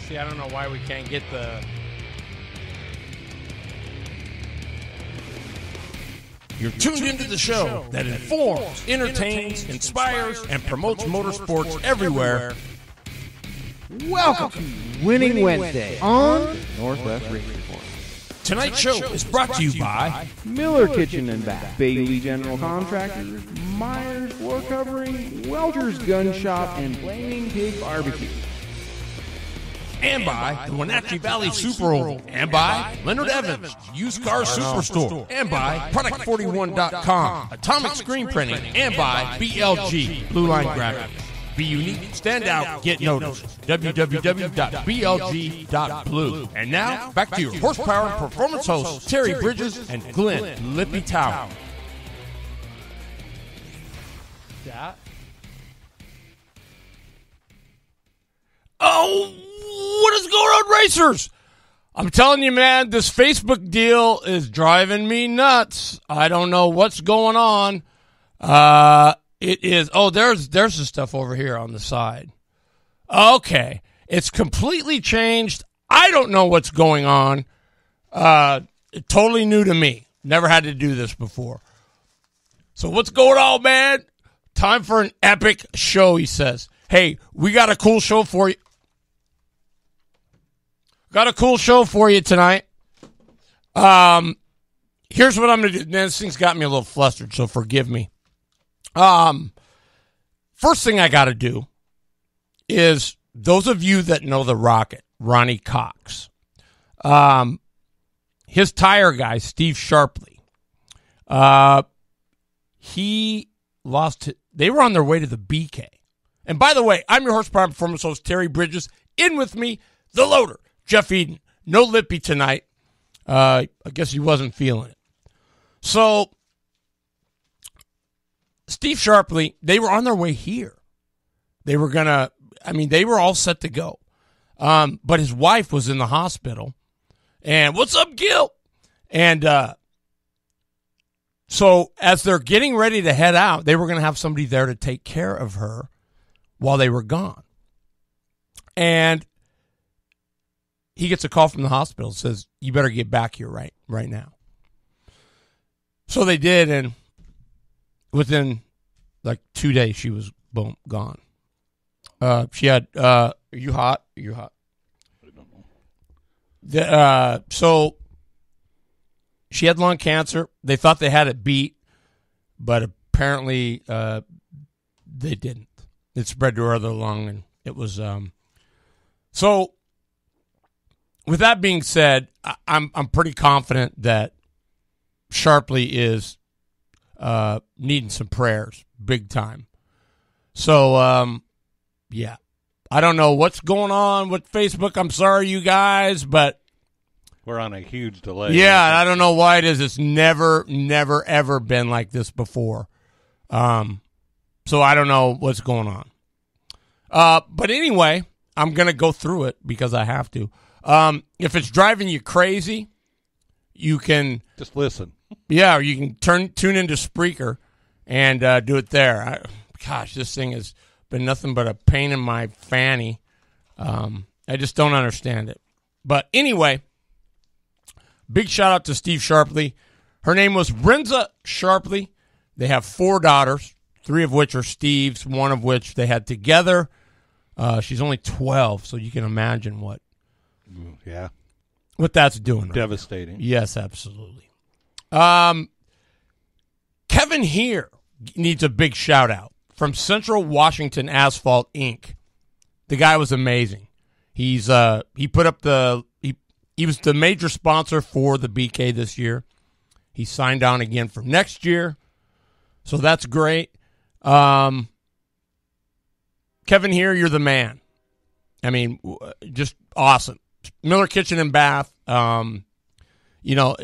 See, I don't know why we can't get the... You're tuned into the show that informs, entertains, inspires, and promotes motorsports everywhere. Welcome to Winning Wednesday on Northwest Racing Report. Tonight's show is brought to you by Miller Kitchen and Bath, Bailey General Contractors, Myers Floor Covering, Welter's Gun Shop, and Flaming Pig Barbecue. And by the Wenatchee Valley Super Oval. And by Leonard Evans, Used Car Superstore. And by Product41.com, Atomic Screen Printing. And by BLG, Blue Line Graphics. Be unique, stand out, get noticed. www.blg.blue. And now, back to your horsepower and performance hosts, Terry Bridges and Glenn Lippy Tower. That? Oh, what is going on, racers? I'm telling you, man, this Facebook deal is driving me nuts. I don't know what's going on. It is. Oh, there's the stuff over here on the side. Okay, it's completely changed. I don't know what's going on. Totally new to me. Never had to do this before. So what's going on, man? Time for an epic show, he says. Hey, we got a cool show for you. Got a cool show for you tonight. Here's what I'm going to do. Man, this thing's got me a little flustered, so forgive me. First thing I got to do is those of you that know the Rocket, Ronnie Cox, his tire guy, Steve Sharpley, he lost it. They were on their way to the BK. And by the way, I'm your horsepower performance host, Terry Bridges. In with me, the loader, Jeff Eden. No Lippy tonight. I guess he wasn't feeling it. So, Steve Sharpley, they were on their way here. They were they were all set to go. But his wife was in the hospital. And, what's up, Gil? And so, as they're getting ready to head out, they were going to have somebody there to take care of her while they were gone. And he gets a call from the hospital that says, you better get back here right now. So they did, and within like 2 days, she was boom, gone. She had, are you hot? You're hot. I don't know. So she had lung cancer. They thought they had it beat, but apparently they didn't. It spread to her other lung, and it was, so with that being said, I'm pretty confident that Sharpley is needing some prayers, big time. So, yeah. I don't know what's going on with Facebook. I'm sorry, you guys, but we're on a huge delay. Yeah, I don't know why it is. It's never, ever been like this before. So I don't know what's going on. But anyway, I'm going to go through it because I have to. If it's driving you crazy, you can just listen. Yeah, or you can tune into Spreaker and do it there. Gosh, this thing has been nothing but a pain in my fanny. I just don't understand it. But anyway, big shout out to Steve Sharpley. Her name was Renza Sharpley. They have 4 daughters, 3 of which are Steve's, 1 of which they had together. She's only 12, so you can imagine what that's doing. Devastating. Right? Yes, absolutely. Kevin here needs a big shout out from Central Washington Asphalt Inc. The guy was amazing. He's he put up he was the major sponsor for the BK this year. He signed on again for next year, so that's great. Kevin here, you're the man. I mean, just awesome. Miller Kitchen and Bath. You know,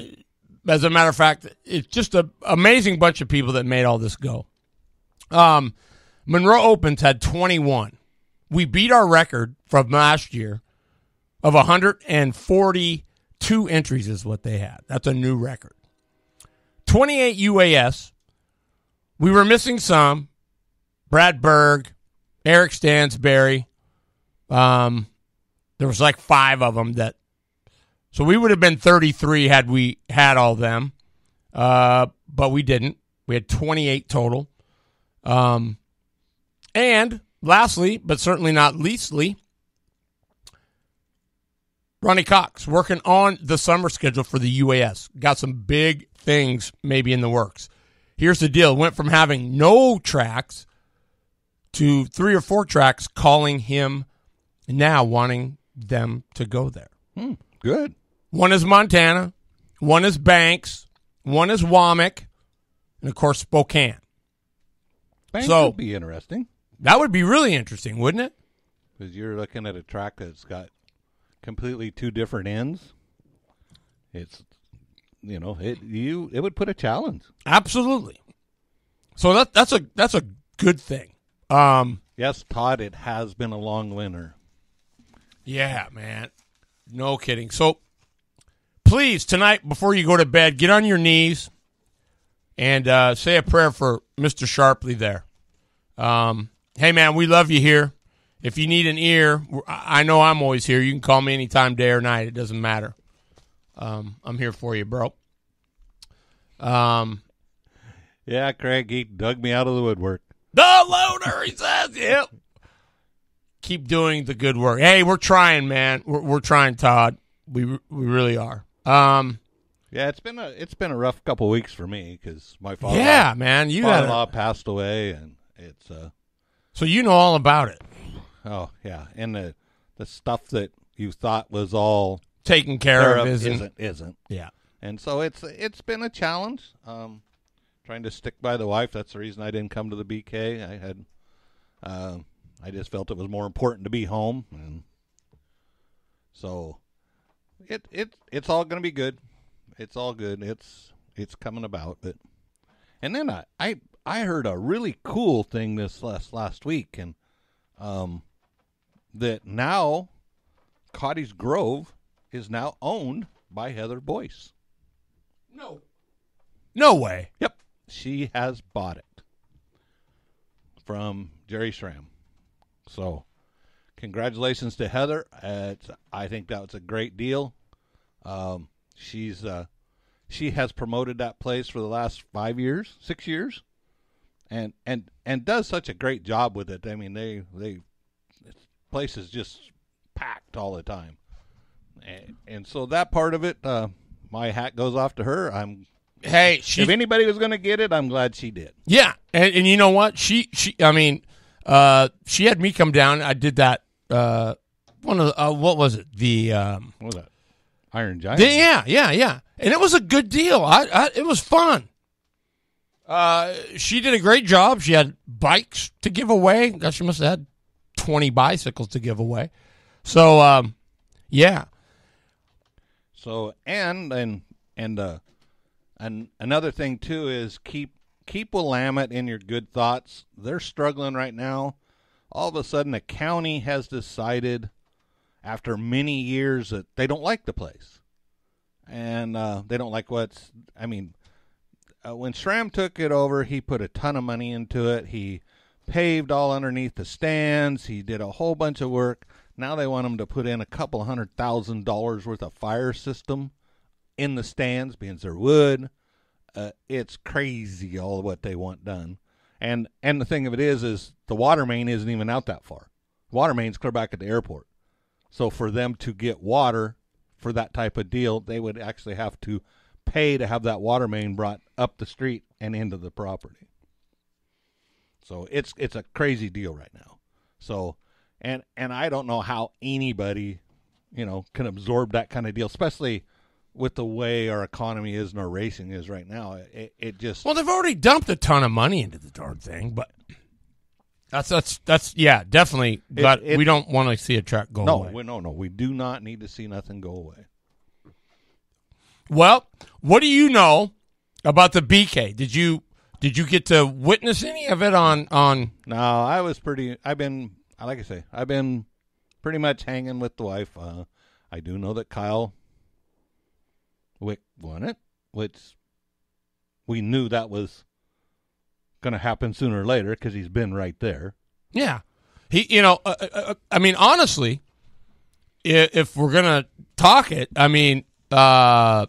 as a matter of fact, it's just an amazing bunch of people that made all this go. Monroe Opens had 21. We beat our record from last year of 142 entries is what they had. That's a new record. 28 UAS. We were missing some. Brad Berg, Eric Stansberry. The There was like 5 of them that. So we would have been 33 had we had all them, but we didn't. We had 28 total. And lastly, but certainly not leastly, Ronnie Cox working on the summer schedule for the UAS. Got some big things maybe in the works. Here's the deal. Went from having no tracks to 3 or 4 tracks calling him now, wanting them to go there. Good. One is Montana, one is Banks, one is Womack, and of course Spokane. Banks So- would be interesting That would be really interesting, wouldn't it? because you're looking at a track that's got completely 2 different ends. It's, it would put a challenge. Absolutely. So that's a good thing. Yes, Todd, it has been a long winter. Yeah, man. No kidding. So please, tonight, before you go to bed, get on your knees and say a prayer for Mr. Sharpley there. Hey, man, we love you here. If you need an ear, I know I'm always here. You can call me anytime, day or night. It doesn't matter. I'm here for you, bro. Yeah, Craig, he dug me out of the woodwork. The loader, he says. Yep. Keep doing the good work. Hey, we're trying, man. We're trying, Todd. We really are. Yeah, it's been a rough couple of weeks for me because my Yeah, man. You got father-in-law passed away, and it's So you know all about it. oh yeah, and the stuff that you thought was all Taken care of isn't. Yeah. And so it's been a challenge. Trying to stick by the wife. That's the reason I didn't come to the BK. I just felt it was more important to be home, and so it's all going to be good. It's all good. It's coming about. And then I heard a really cool thing this last week, and that now Cotty's Grove is now owned by Heather Boyce. No way. Yep. She has bought it from Jerry Schramm. So, congratulations to Heather. I think that was a great deal. She has promoted that place for the last 6 years, and does such a great job with it. I mean, this place is just packed all the time, and so that part of it, my hat goes off to her. Hey, If anybody was going to get it, I'm glad she did. Yeah, and you know what? She had me come down. I did that. One of the, what was it? What was that? Iron Giant. Yeah. And it was a good deal. It was fun. She did a great job. She had bikes to give away. Gosh, she must have had 20 bicycles to give away. So, yeah. So and another thing too is keep Willamette in your good thoughts. They're struggling right now. All of a sudden, the county has decided, after many years, that they don't like the place, and they don't like when Schramm took it over, he put a ton of money into it. He paved all underneath the stands. He did a whole bunch of work. Now they want him to put in $200,000 worth of fire system in the stands because they're wood. It's crazy all of what they want done. And the thing of it is the water main isn't even out that far. Water main's clear back at the airport. So for them to get water for that type of deal, they would actually have to pay to have that water main brought up the street and into the property. So it's a crazy deal right now. So and I don't know how anybody, can absorb that kind of deal, especially with the way our economy is and our racing is right now. It just... Well, they've already dumped a ton of money into the darn thing, but that's yeah, definitely. But we don't want to see a track go away. No, we do not need to see nothing go away. Well, what do you know about the BK? Did you get to witness any of it on? No, I've been pretty much hanging with the wife. I do know that Kyle Wick won it, which we knew that was going to happen sooner or later because he's been right there. Yeah, he. I mean, honestly, if we're gonna talk it, I mean, Diotti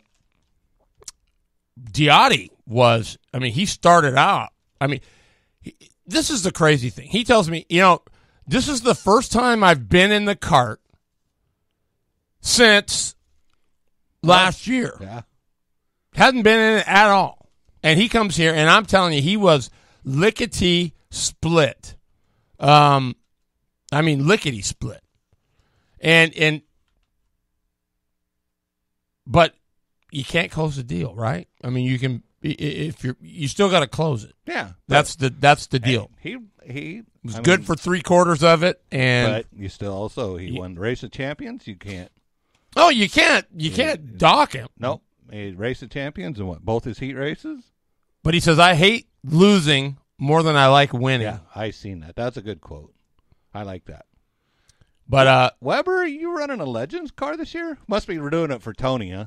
was. I mean, he started out. I mean, this is the crazy thing. He tells me, this is the first time I've been in the cart since last year. Yeah. Hadn't been in it at all. And he comes here, and I'm telling you, he was lickety split. Lickety split. But you can't close the deal, right? I mean, you can if you still got to close it. Yeah, that's the deal. He was good for 3/4 of it, and but you still also he won the Race of Champions. You can't. Oh, you can't dock him. Nope. A Race of Champions and what? Both his heat races. But he says, "I hate losing more than I like winning." Yeah, I seen that. That's a good quote. I like that. But Weber, you running a Legends car this year? Must be doing it for Tony, huh?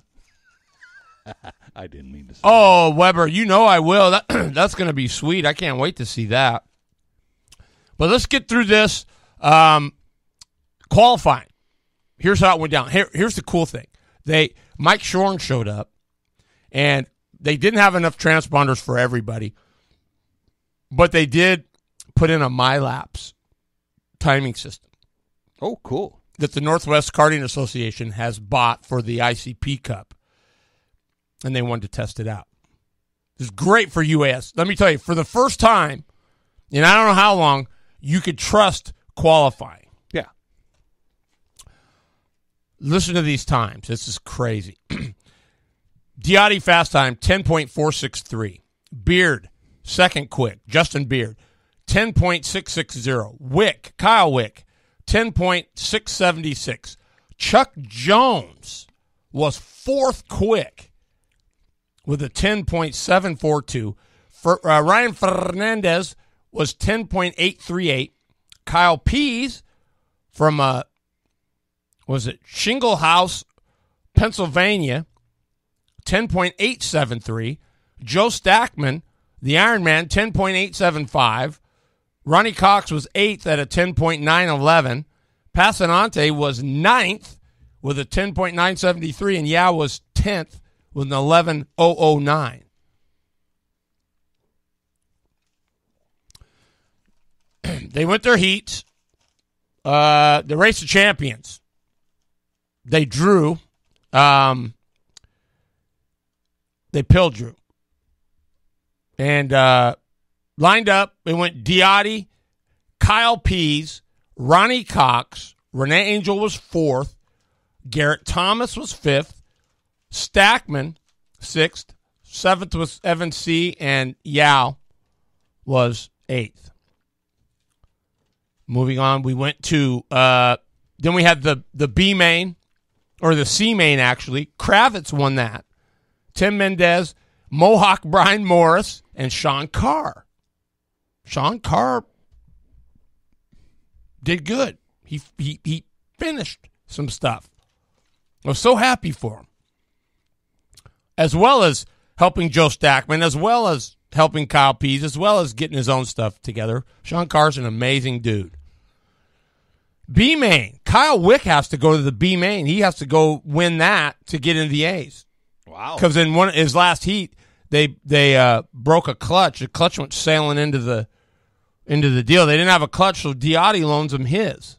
I didn't mean to say that. Weber, I will. That's going to be sweet. I can't wait to see that. But let's get through this qualifying. Here's how it went down. Here's the cool thing. Mike Shorn showed up, and they didn't have enough transponders for everybody, but they did put in a MyLaps timing system. Oh, cool. That the Northwest Karting Association has bought for the ICP Cup. And they wanted to test it out. It's great for UAS. Let me tell you, for the first time, and I don't know how long, you could trust qualifying. Yeah. Listen to these times. This is crazy. Diotti fast time, 10.463. Beard, second quick. Justin Beard, 10.660. Wick, Kyle Wick, 10.676. Chuck Jones was fourth quick with a 10.742. Ryan Fernandez was 10.838. Kyle Pease from Shingle House, Pennsylvania, 10.873. Joe Stackman, the Ironman, 10.875. Ronnie Cox was 8th at a 10.911. Passanante was 9th with a 10.973, and Yao was 10th with an 11.009. They went their heats. The Race of Champions. They drew. They pill drew. And lined up, it went Diotti, Kyle Pease, Ronnie Cox, Renee Angel was 4th, Garrett Thomas was 5th, Stackman 6th, 7th was Evan C., and Yao was 8th. Moving on, we went to, then we had the B main, or the C main actually. Kravitz won that. Tim Mendez, Mohawk Brian Morris, and Sean Carr. Sean Carr did good. He finished some stuff. I was so happy for him. As well as helping Joe Stackman, as well as helping Kyle Pease, as well as getting his own stuff together. Sean Carr's an amazing dude. B main. Kyle Wick has to go to the B main. He has to go win that to get into the A's. Wow. Because in his last heat, they broke a clutch. The clutch went sailing into the deal. They didn't have a clutch, so Diotti loans him his.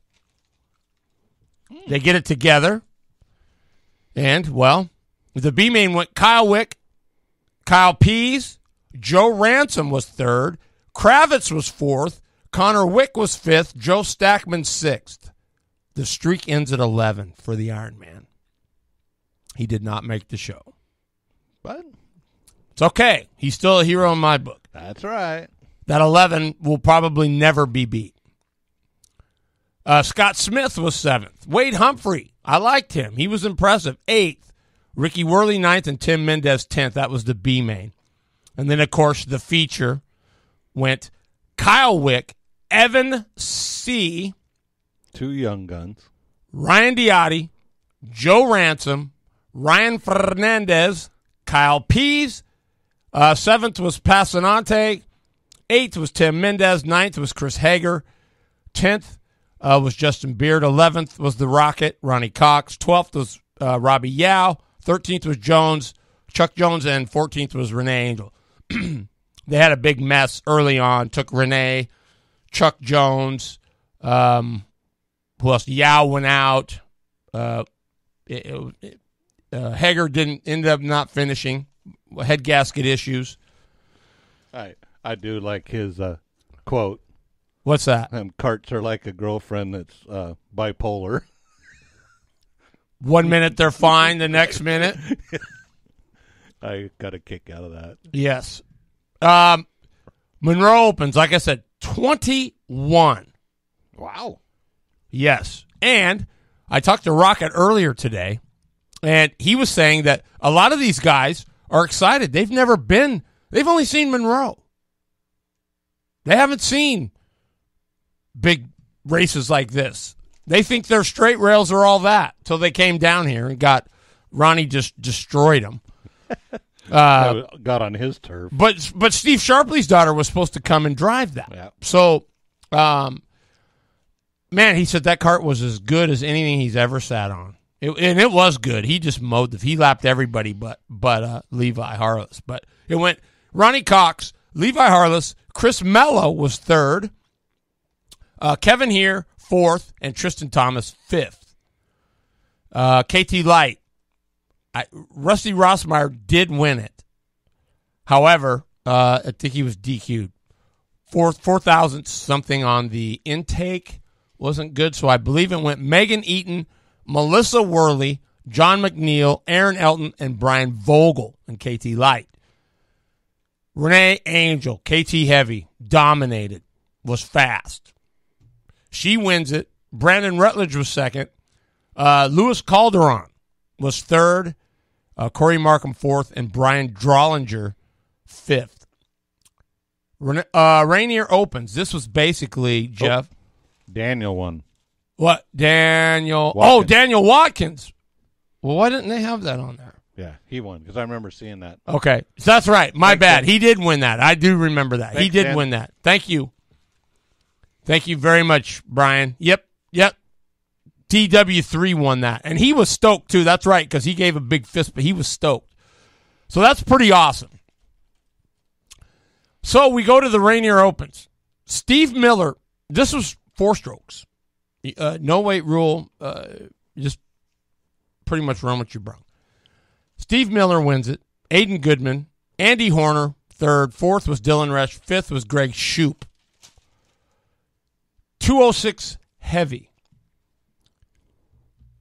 They get it together. And, well, the B main went Kyle Wick, Kyle Pease, Joe Ransom was 3rd, Kravitz was 4th, Connor Wick was 5th, Joe Stackman 6th. The streak ends at 11 for the Ironman. He did not make the show. But it's okay. He's still a hero in my book. That's right. That 11 will probably never be beat. Scott Smith was 7th. Wade Humphrey, I liked him. He was impressive. 8th. Ricky Worley 9th and Tim Mendez 10th. That was the B main. And then, of course, the feature went Kyle Wick, Evan C., 2 young guns, Ryan Diotti, Joe Ransom, Ryan Fernandez, Kyle Pease. 7th was Passanante. 8th was Tim Mendez. 9th was Chris Hager. 10th, was Justin Beard. 11th was the Rocket, Ronnie Cox. 12th was Robbie Yao. 13th was Chuck Jones, and 14th was Renee Angel. They had a big mess early on. Took Renee, Chuck Jones. Who else? Yao went out. Hager ended up not finishing. Head gasket issues. I do like his quote. What's that? Carts are like a girlfriend that's bipolar. 1 minute they're fine, the next minute. I got a kick out of that. Yes. Monroe opens, like I said, 21. Wow. Yes. And I talked to Rocket earlier today, and he was saying that a lot of these guys are excited. They've only seen Monroe. They haven't seen big races like this. They think their straight rails are all that till they came down here and Ronnie just destroyed them. Got on his turf. But Steve Sharpley's daughter was supposed to come and drive that. Yeah. So, man, he said that cart was as good as anything he's ever sat on. It was good. He just he lapped everybody but Levi Harless. But it went Ronnie Cox, Levi Harless, Chris Mello was third, Kevin here, fourth, and Tristan Thomas, fifth. KT Light, Rusty Rossmeyer did win it. However, I think he was DQ'd. 4,000 something on the intake wasn't good, so I believe it went Megan Eaton, Melissa Worley, John McNeil, Aaron Elton, and Brian Vogel in KT Light. Renee Angel, KT Heavy, dominated, was fast. She wins it. Brandon Rutledge was second. Louis Calderon was third. Corey Markham fourth. And Brian Drollinger fifth. Rainier opens. This was basically, Jeff. Daniel won. What? Daniel. Watkins. Oh, Daniel Watkins. Well, why didn't they have that on there? Yeah, he won because I remember seeing that. Okay. So that's right. My Thanks, bad. Dan. He did win that. I do remember that. He Thanks, did Dan. win that. Thank you. Thank you very much, Brian. Yep. DW3 won that. And he was stoked, too. That's right, because he gave a big fist, but he was stoked. So that's pretty awesome. So we go to the Rainier Opens. Steve Miller, this was 4 strokes. No weight rule. Just pretty much run what you brung. Steve Miller wins it. Aiden Goodman. Andy Horner, third. Fourth was Dylan Resch. Fifth was Greg Shoup. 206 heavy.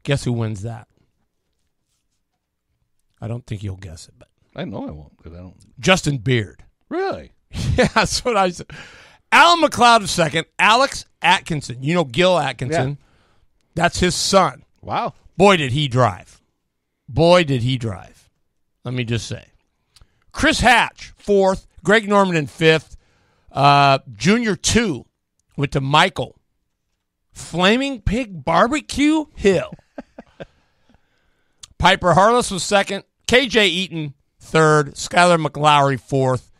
Guess who wins that? I don't think you'll guess it, but I know I won't because I don't. Justin Beard. Really? Yeah, that's what I said. Alan McLeod is second. Alex Atkinson. You know Gil Atkinson. Yeah. That's his son. Wow. Boy, did he drive. Let me just say. Chris Hatch, fourth. Greg Norman in fifth. Junior 2 went to Michael. Flaming Pig Barbecue Hill. Piper Harless was second. KJ Eaton, third. Skylar McLowry, fourth.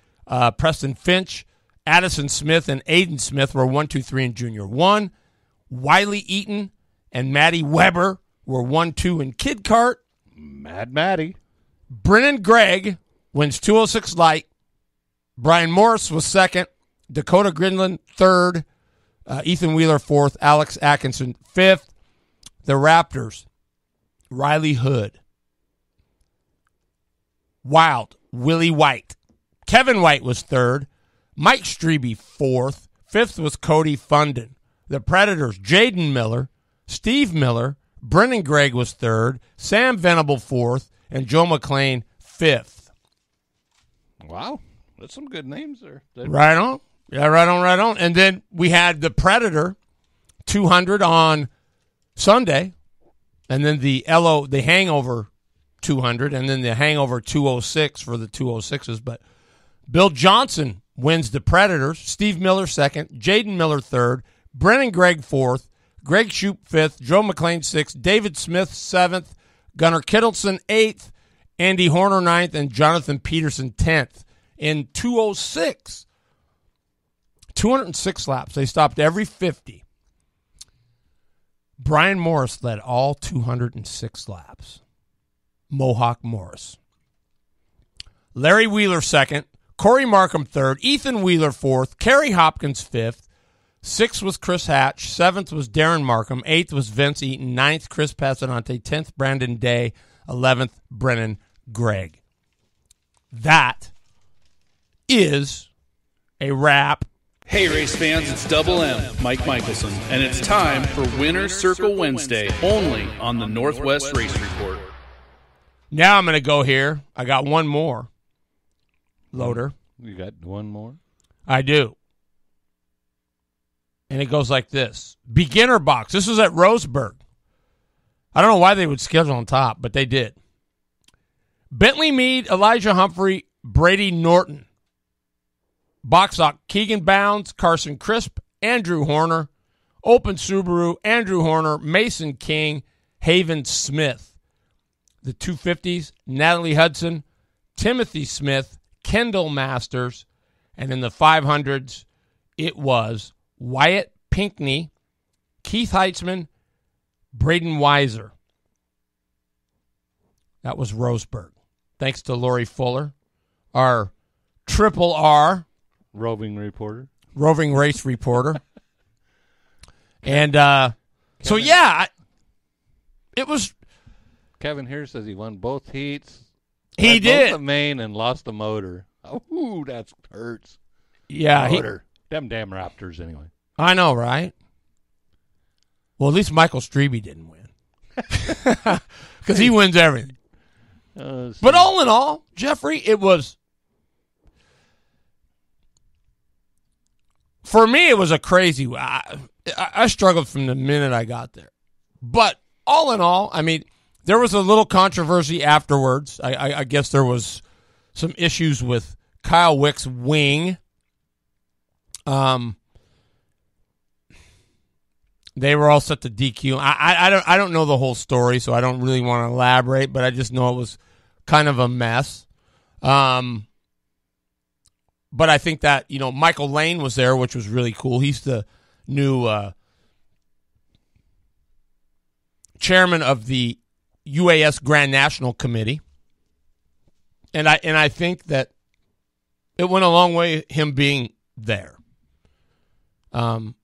Preston Finch, Addison Smith, and Aiden Smith were 1, 2, 3 in Junior 1. Wiley Eaton and Maddie Weber were 1, 2 in Kid Kart. Mad Maddie. Brennan Gregg wins 206 light. Brian Morris was second. Dakota Gridland, third. Ethan Wheeler, fourth. Alex Atkinson, fifth. The Raptors, Riley Hood. Wild, Willie White. Kevin White was third. Mike Strebe, fourth. Fifth was Cody Funden. The Predators, Jaden Miller. Steve Miller. Brennan Gregg was third. Sam Venable, fourth. And Joe McLean, fifth. Wow. That's some good names there. Right on. Yeah, right on. And then we had the Predator 200 on Sunday, and then the Hangover 200, and then the Hangover 206 for the 206s. But Bill Johnson wins the Predators. Steve Miller second. Jaden Miller third. Brennan Gregg fourth. Greg Shoup fifth. Joe McLean sixth. David Smith seventh. Gunnar Kittleson eighth. Andy Horner ninth. And Jonathan Peterson 10th. In 206. 206 laps. They stopped every 50. Brian Morris led all 206 laps. Mohawk Morris. Larry Wheeler second. Corey Markham third. Ethan Wheeler fourth. Kerry Hopkins fifth. Sixth was Chris Hatch. Seventh was Darren Markham. Eighth was Vince Eaton. Ninth, Chris Passanante. 10th, Brandon Day. 11th, Brennan Gregg. That is a wrap. Hey race fans, it's Double M, Mike Michelson, and it's time for Winner's Circle Wednesday, only on the Northwest Race Report. Now I'm going to go here. I got one more. Loader. You got one more? I do. And it goes like this. Beginner box. This was at Roseburg. I don't know why they would schedule on top, but they did. Bentley Mead, Elijah Humphrey, Brady Norton. Boxock, Keegan Bounds, Carson Crisp, Andrew Horner. Open Subaru, Andrew Horner, Mason King, Haven Smith. The 250s, Natalie Hudson, Timothy Smith, Kendall Masters. And in the 500s, it was Wyatt Pinkney, Keith Heitzman, Braden Weiser. That was Roseburg. Thanks to Lori Fuller, our Triple R. Roving reporter. Roving race reporter. And so, yeah, it was. Kevin here says he won both heats. He did. Both the main and lost the motor. Oh, that hurts. Yeah. Motor. Them damn Raptors, anyway. I know, right? Well, at least Michael Strebe didn't win. Because he wins everything. But all in all, Jeffrey, it was. For me, it was a crazy. I struggled from the minute I got there. But all in all, I mean, there was a little controversy afterwards. I guess there was some issues with Kyle Wick's wing. They were all set to DQ. I don't know the whole story, so I don't really want to elaborate. But I just know it was kind of a mess. But I think that, Michael Lane was there, which was really cool. He's the new chairman of the UAS Grand National Committee. And I think that it went a long way, him being there. Not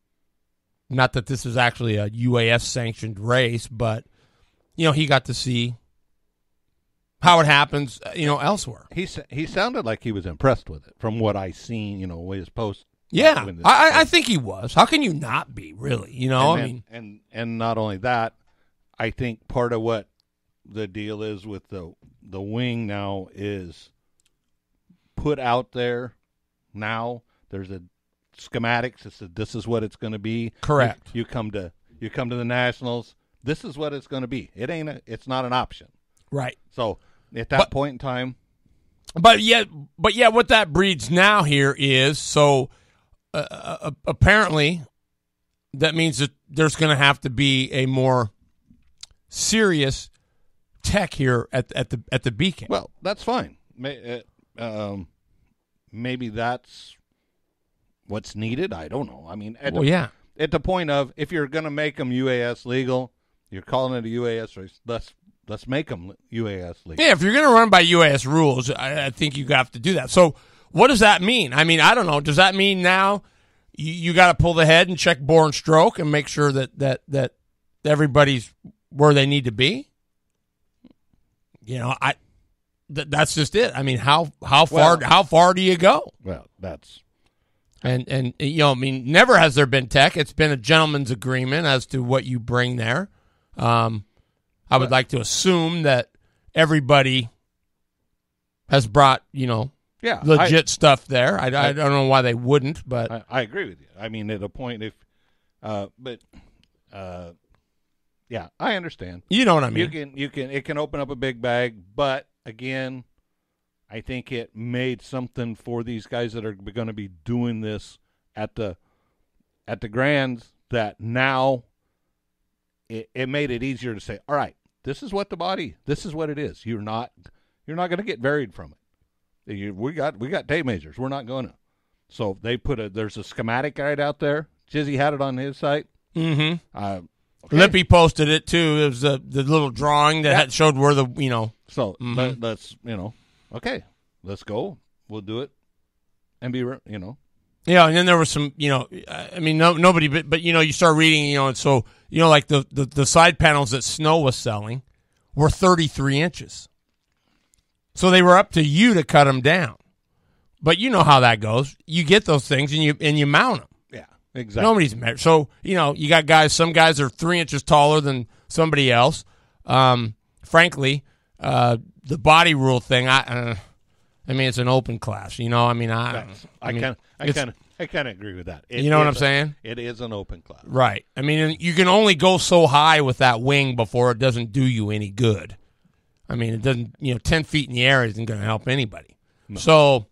that this is actually a UAS-sanctioned race, but, he got to see how it happens, elsewhere. He sounded like he was impressed with it from what I seen, his post. Yeah, I think he was. How can you not be, really? And not only that, I think part of what the deal is with the wing now is put out there now. There's a schematics. This is what it's going to be. Correct. You come to the Nationals. This is what it's going to be. It's not an option. Right. So at that point in time. But what that breeds now here is, so apparently that means that there's going to have to be a more serious tech here at the BK. Well, that's fine. Maybe that's what's needed. I don't know. I mean, at the point of, if you're going to make them UAS legal, you're calling it a UAS race. Let's make them UAS legal. Yeah, if you're going to run by UAS rules, I think you have to do that. So what does that mean? I mean, I don't know. Does that mean now you got to pull the head and check bore and stroke and make sure that everybody's where they need to be? That's just it. I mean, how far do you go? Well, that's and never has there been tech. It's been a gentleman's agreement as to what you bring there. I would like to assume that everybody has brought, legit stuff there. I don't know why they wouldn't, but I agree with you. I mean, at a point, yeah, I understand. You know what I mean? It can open up a big bag, but again, I think it made something for these guys that are going to be doing this at the Grands, that now it made it easier to say, all right, this is what it is. You're not going to get varied from it. We got tape measures. We're not going to. So they there's a schematic guide out there. Jizzy had it on his site. Mm-hmm. Okay. Lippy posted it too. It was the little drawing that had showed where the So let's okay, let's go. We'll do it, and be Yeah, and then there was some I mean nobody but you start reading and so like the side panels that Snow was selling were 33 inches, so they were up to you to cut them down. But you know how that goes. You get those things and you mount them. Yeah, exactly. Nobody's measured. So, you got guys, some guys are 3 inches taller than somebody else. Frankly, the body rule thing, I mean, it's an open class, I kind of agree with that. You know what I'm saying? It is an open class. Right. I mean, you can only go so high with that wing before it doesn't do you any good. I mean, it doesn't, 10 feet in the air isn't going to help anybody. No. So,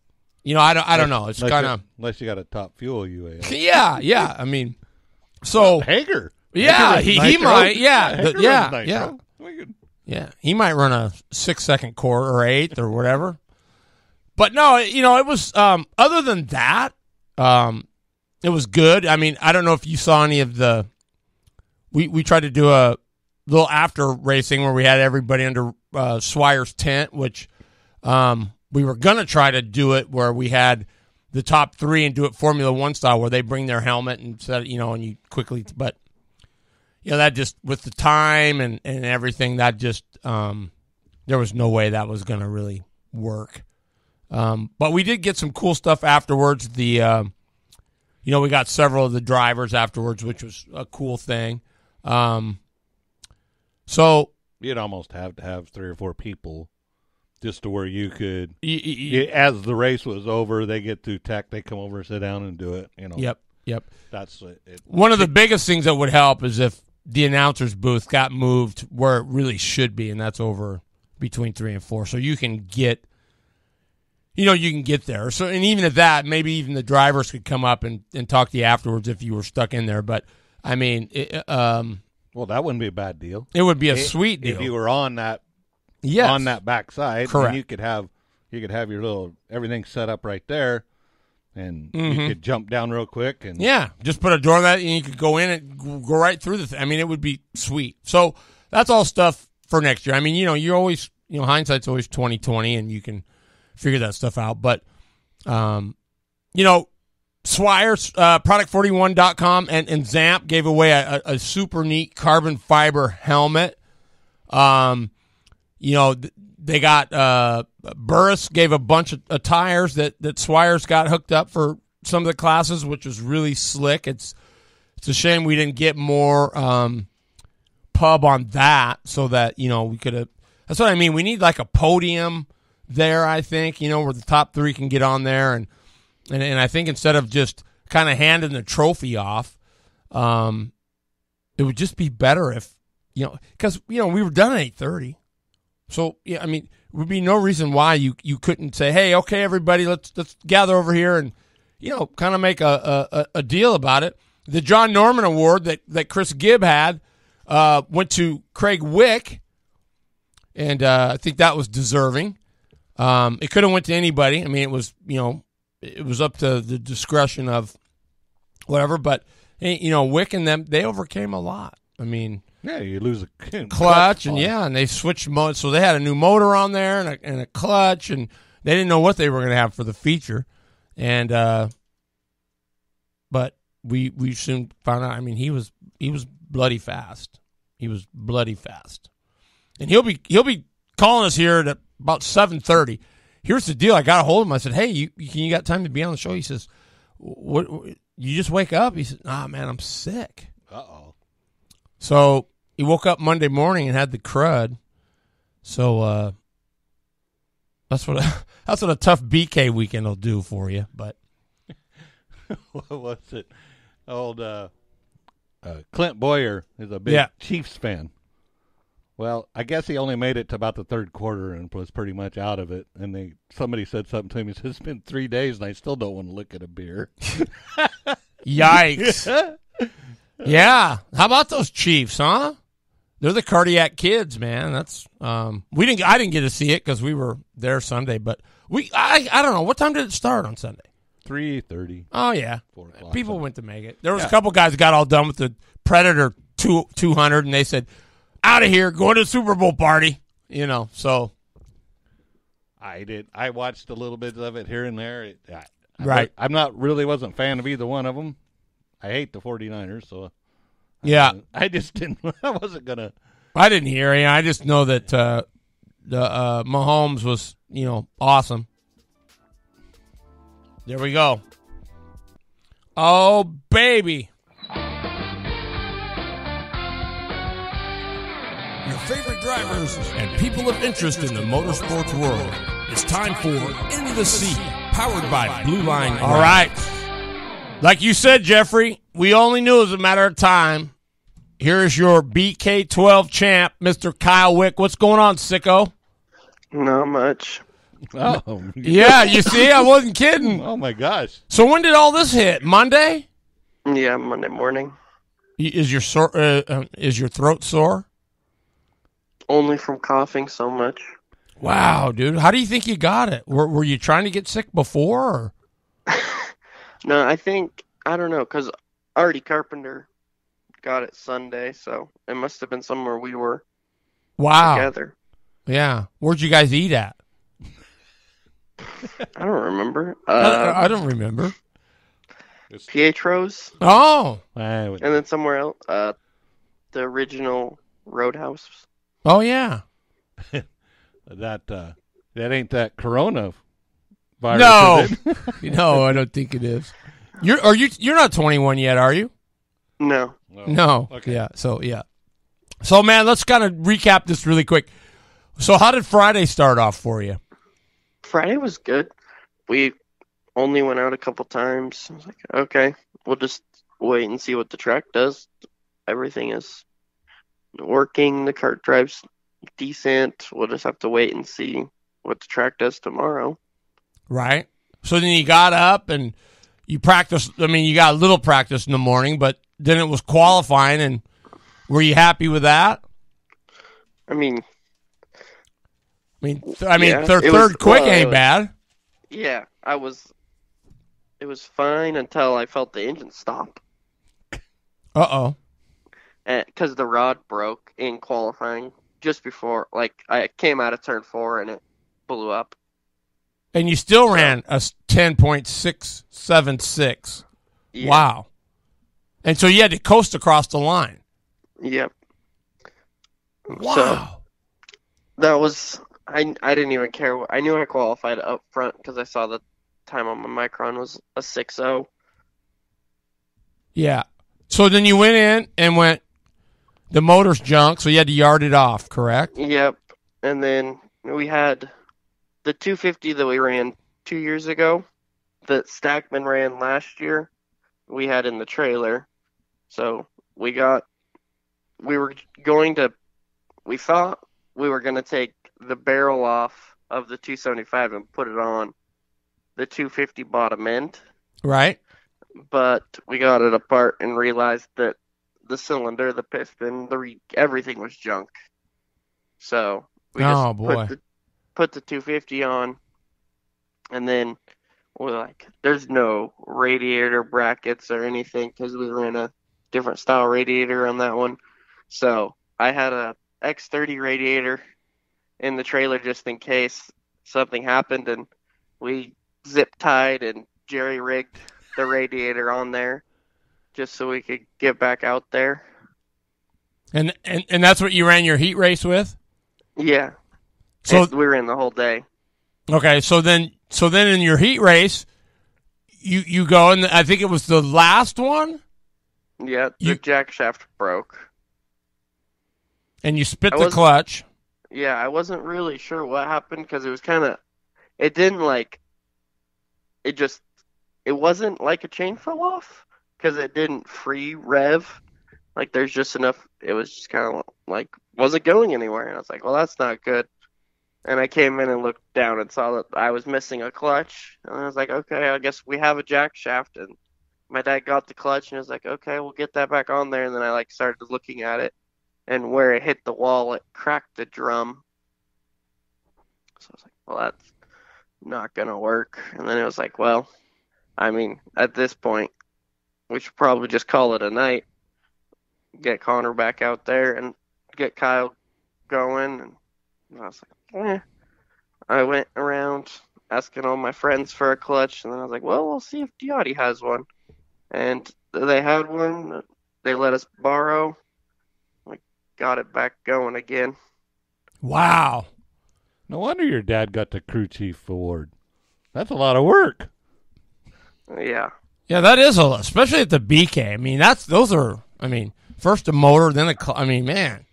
I don't know. It's kind of unless you got a top fuel UAS. Yeah. I mean, so Hager. Yeah, he might. Yeah, Yeah. He might run a 6-second quarter or 8th or whatever. But no, it was. Other than that, it was good. I mean, I don't know if you saw any of the. We tried to do a little after racing where we had everybody under Swire's tent, which. We were going to try to do it where we had the top 3 and do it Formula 1 style where they bring their helmet and set, and you quickly, but, that just, with the time and everything, that just, there was no way that was going to really work. But we did get some cool stuff afterwards. We got several of the drivers afterwards, which was a cool thing. So. You'd almost have to have 3 or 4 people. Just to where you could, as the race was over, they get through tech, they come over and sit down and do it. Yep. That's it. One of the biggest things that would help is if the announcer's booth got moved where it really should be, and that's over between 3 and 4. So you can get, you can get there. So, and even at that, maybe even the drivers could come up and talk to you afterwards if you were stuck in there. But I mean, well, that wouldn't be a bad deal. It would be a sweet deal if you were on that. Yes. On that backside, correct. And you could have your little everything set up right there, and you could jump down real quick and just put a door on that, and you could go in and go right through the thing. I mean, it would be sweet. So that's all stuff for next year. I mean, you're always hindsight's always 20/20, and you can figure that stuff out. But Swire's Product41.com and Zamp gave away a super neat carbon fiber helmet. They got Burris gave a bunch of tires that Swire's got hooked up for some of the classes, which was really slick. It's a shame we didn't get more pub on that, so that we could have. That's what I mean. We need like a podium there. I think where the top 3 can get on there, and I think instead of just kind of handing the trophy off, it would just be better if because we were done at 8:30. So, I mean, there would be no reason why you couldn't say, hey, okay, everybody, let's gather over here and, kind of make a deal about it. The John Norman Award that Chris Gibb had went to Craig Wick, and I think that was deserving. It could have went to anybody. I mean, it was, it was up to the discretion of whatever, but, Wick and them, they overcame a lot. I mean... Yeah, you lose a clutch, and they switched modes. So they had a new motor on there and a clutch, and they didn't know what they were going to have for the feature. And but we soon found out. I mean, he was bloody fast. He was bloody fast, and he'll be calling us here at about 7:30. Here's the deal. I got a hold of him. I said, hey, you got time to be on the show? He says, what? You just wake up? He said, nah, man, I'm sick. Uh-oh. So he woke up Monday morning and had the crud. So that's what a tough BK weekend will do for you. But what was it? Old Clint Boyer is a big Chiefs fan. Well, I guess he only made it to about the 3rd quarter and was pretty much out of it. And somebody said something to him. He said, it's been 3 days and I still don't want to look at a beer. Yikes. Yeah. How about those Chiefs, huh? They're the cardiac kids, man. That's I didn't get to see it because we were there Sunday, but I don't know. What time did it start on Sunday? 3:30. Oh yeah. 4 o'clock. People went to make it. There was a couple guys that got all done with the Predator 200, and they said, out of here, going to the Super Bowl party. So. I did. I watched a little bit of it here and there. Right. I'm wasn't a fan of either one of them. I hate the 49ers, so. Yeah. I just didn't. I wasn't going to. I didn't hear it. I just know that the Mahomes was, awesome. There we go. Oh, baby. Your favorite drivers and people of interest in the motorsports world. It's time for In the Seat, powered by Blue Line. All right. Like you said, Jeffrey, we only knew it was a matter of time. Here's your BK12 champ, Mr. Kyle Wick. What's going on, sicko? Not much. Oh. Yeah, you see, I wasn't kidding. Oh, my gosh. So when did all this hit? Monday? Yeah, Monday morning. Is your throat sore? Only from coughing so much. Wow, dude. How do you think you got it? Were you trying to get sick before? Or? No, I don't know, because Artie Carpenter got it Sunday, so it must have been somewhere we were together. Yeah. Where'd you guys eat at? I don't remember. I don't remember. Pietro's. Oh. And then somewhere else. The original Roadhouse. Oh, yeah. That ain't that Corona virus, No. is it? No, I don't think it is. You're not 21 yet, are you? No. No. Okay. Yeah. So, man, let's kind of recap this really quick. So how did Friday start off for you? Friday was good. We only went out a couple times. I was like, okay, we'll just wait and see what the track does. Everything is working. The kart drive's decent. We'll just have to wait and see what the track does tomorrow. Right. So then you got up and you practiced. I mean, you got a little practice in the morning, but then it was qualifying. And were you happy with that? I mean, yeah, quick third quick ain't bad. Yeah, it was fine until I felt the engine stop. Uh-oh. Because the rod broke in qualifying just before, I came out of turn 4 and it blew up. And you still ran a 10.676. Yeah. Wow. And so you had to coast across the line. Yep. Wow. So that was, I didn't even care. I knew I qualified up front because I saw the time on my Micron was a 6.0. Yeah. So then you went in and the motor's junk, so you had to yard it off, correct? Yep. And then we had the 250 that we ran 2 years ago that Stackman ran last year. We had in the trailer. So we thought we were going to take the barrel off of the 275 and put it on the 250 bottom end. Right. But we got it apart and realized that the cylinder, the piston, everything was junk. So we just put the 250 on, and then we're like, there's no radiator brackets or anything because we ran a different style radiator on that one. So I had a X30 radiator in the trailer just in case something happened, and we zip tied and jerry rigged the radiator on there just so we could get back out there. And that's what you ran your heat race with? Yeah. So we ran the whole day. Okay, so then in your heat race, you go, and I think it was the last one? Yeah, the jack shaft broke. And you spit the clutch. Yeah, I wasn't really sure what happened because it was it wasn't like a chain fell off because it didn't free rev. Like there's just enough, it was just kind of like, wasn't going anywhere. And I was like, well, that's not good. And I came in and looked down and saw that I was missing a clutch. And I was like, okay, I guess we have a jack shaft. And my dad got the clutch and was like, okay, we'll get that back on there. And then I started looking at it, and where it hit the wall, it cracked the drum. So I was like, well, that's not going to work. And then it was like, well, I mean, at this point, we should probably just call it a night. get Connor back out there and get Kyle going. And I was like, I went around asking all my friends for a clutch, and then I was like, well, we'll see if Diotti has one. And they had one. They let us borrow. We got it back going again. Wow. No wonder your dad got the crew chief award. That's a lot of work. Yeah. Yeah, that is especially at the BK. I mean, first a motor, then man.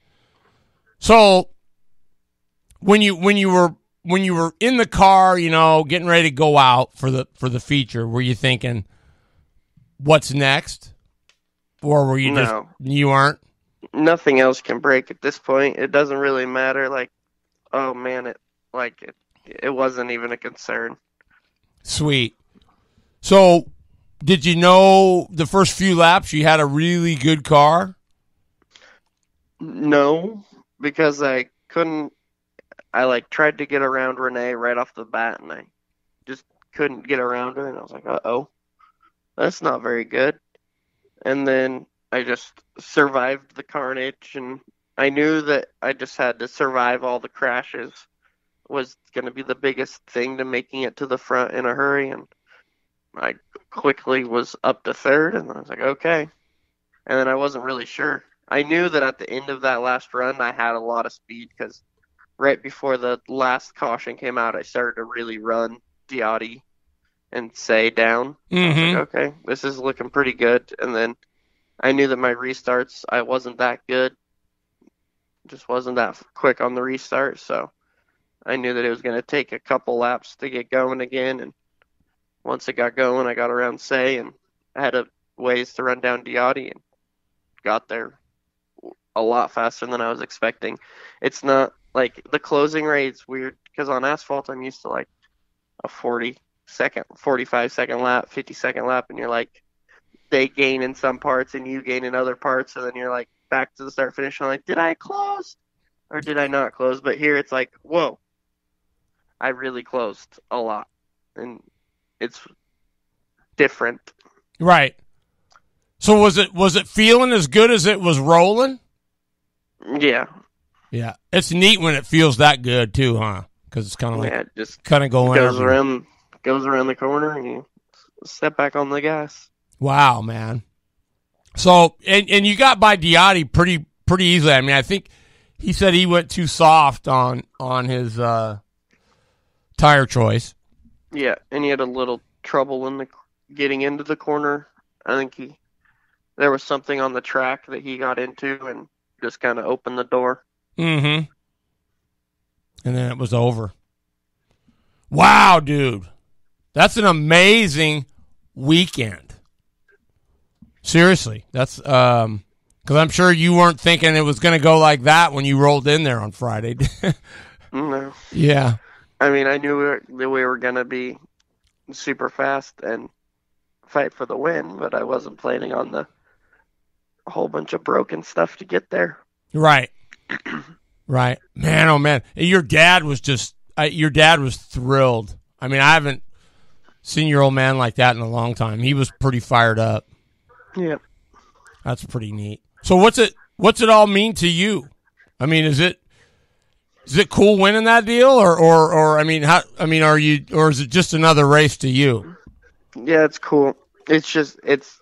So when you were in the car, getting ready to go out for the feature, were you thinking, what's next? Or were you you aren't? Nothing else can break at this point. It doesn't really matter. Like, oh man, it wasn't even a concern. Sweet. So, did you know the first few laps you had a really good car? No, because I couldn't. I tried to get around Renee right off the bat, and I just couldn't get around her, and I was like, uh-oh, that's not very good. And then I just survived the carnage, and I knew that I just had to survive all the crashes was going to be the biggest thing to making it to the front in a hurry, and I quickly was up to third, and I was like, okay. And then I wasn't really sure. I knew that at the end of that last run, I had a lot of speed, because right before the last caution came out, I started to really run Diotti and Say down. Mm-hmm. I was like, okay, this is looking pretty good. And then I knew that my restarts, I wasn't that good. Just wasn't that quick on the restart, so I knew that it was going to take a couple laps to get going again. And once it got going, I got around Say, and I had a ways to run down Diotti and got there a lot faster than I was expecting. It's not like the closing rate's weird, because on asphalt I'm used to like a 45-second lap, 50-second lap, and you're like, they gain in some parts and you gain in other parts, and then you're like back to the start finish. I'm like, did I close or did I not close? But here it's like, whoa, I really closed a lot, and it's different. Right. So was it feeling as good as it was rolling? Yeah. Yeah. It's neat when it feels that good too, huh? Because it's kind of like just kind of going goes around the corner and you step back on the gas. Wow, man. So and you got by Diotti pretty easily. I mean, I think he said he went too soft on his tire choice. Yeah, and he had a little trouble in getting into the corner. I think there was something on the track that he got into and just kind of opened the door. Mm-hmm. And then it was over. Wow, dude. That's an amazing weekend. Seriously. That's because I'm sure you weren't thinking it was going to go like that when you rolled in there on Friday. No. Yeah. I mean, I knew we were going to be super fast and fight for the win, but I wasn't planning on a whole bunch of broken stuff to get there. Right. Right. Man, oh man. Your dad was thrilled. I mean, I haven't seen your old man like that in a long time. He was pretty fired up. Yeah. That's pretty neat. So what's it all mean to you? I mean, is it cool winning that deal or I mean, is it just another race to you? Yeah, it's cool. It's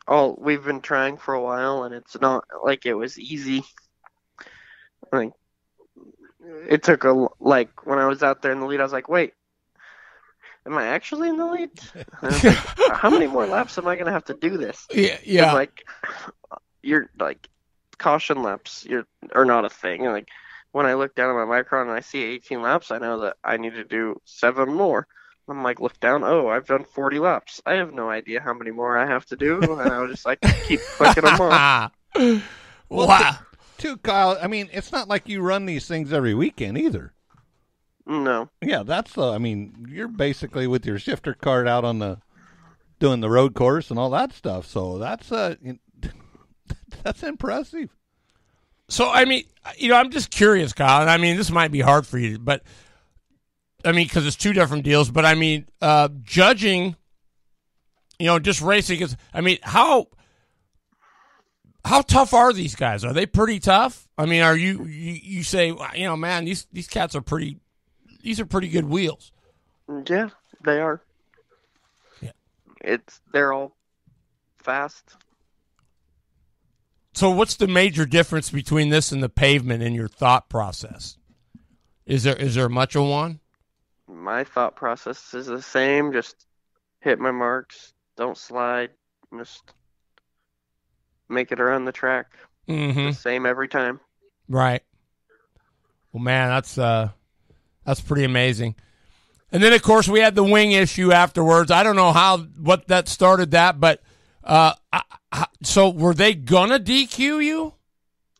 all we've been trying for a while, and it's not like it was easy. Like, it took when I was out there in the lead, I was like, wait, am I actually in the lead? And I was like, how many more laps am I going to have to do this? Yeah. Like, you're like, caution laps are not a thing. And like, when I look down at my micron and I see 18 laps, I know that I need to do 7 more. I'm like, look down. Oh, I've done 40 laps. I have no idea how many more I have to do. And I was just like, keep clicking them off. Wow. Too, Kyle, I mean, it's not like you run these things every weekend either. No. Yeah, I mean, you're basically with your shifter cart out on doing the road course and all that stuff. So that's impressive. So, I mean, I'm just curious, Kyle, and I mean, this might be hard for you, but I mean, because it's two different deals, but I mean, judging, just racing is, I mean, how How tough are these guys? Are they pretty tough? I mean, are you say, man, these cats are pretty. These are pretty good wheels. Yeah, they are. Yeah, they're all fast. So, what's the major difference between this and the pavement in your thought process? Is there much of one? My thought process is the same. Just hit my marks. Don't slide. Just make it around the track. Mm-hmm. The same every time. Right. Well, man, that's pretty amazing. And then, of course, we had the wing issue afterwards. I don't know what that started that, but so were they gonna DQ you?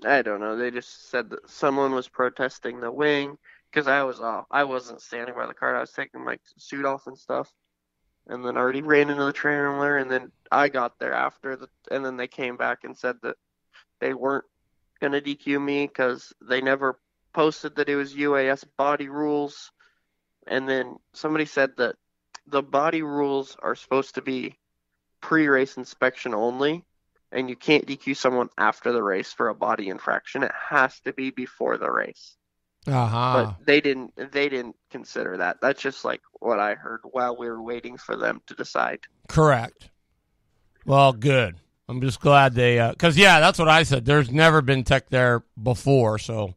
I don't know. They just said that someone was protesting the wing because I was off. I wasn't standing by the cart. I was taking my suit off and stuff, and then I already ran into the trailer. And then I got there after and then they came back and said that they weren't gonna DQ me because they never posted that it was UAS body rules. And then somebody said that the body rules are supposed to be pre-race inspection only, and you can't DQ someone after the race for a body infraction. It has to be before the race. Uh-huh. But they didn't consider that. That's just like what I heard while we were waiting for them to decide. Correct. Well, good. I'm just glad they because that's what I said. There's never been tech there before, so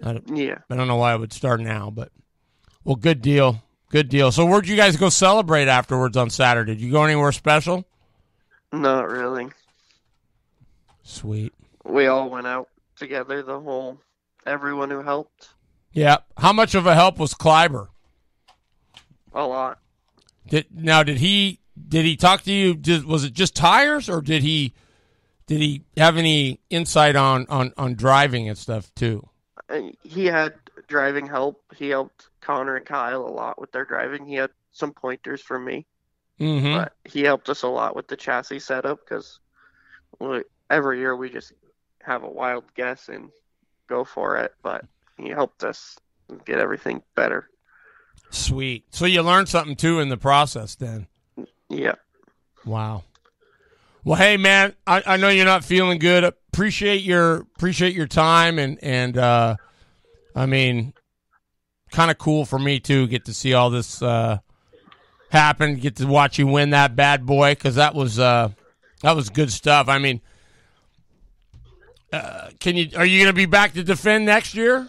I don't know why it would start now, but well, good deal. Good deal. So where'd you guys go celebrate afterwards on Saturday? Did you go anywhere special? Not really. Sweet. We all went out together, everyone who helped. Yeah. How much of a help was Kleiber? A lot. Did he talk to you? Was it just tires, or did he have any insight on driving and stuff too? He had driving help. He helped Connor and Kyle a lot with their driving. He had some pointers for me. Mm-hmm. But he helped us a lot with the chassis setup because every year we just have a wild guess and go for it. But he helped us get everything better. Sweet. So you learned something too in the process then. Yeah. Wow. Well, hey man, I know you're not feeling good. Appreciate your time and I mean, kind of cool for me too. Get to see all this happen. Get to watch you win that bad boy because that was good stuff. I mean, are you going to be back to defend next year?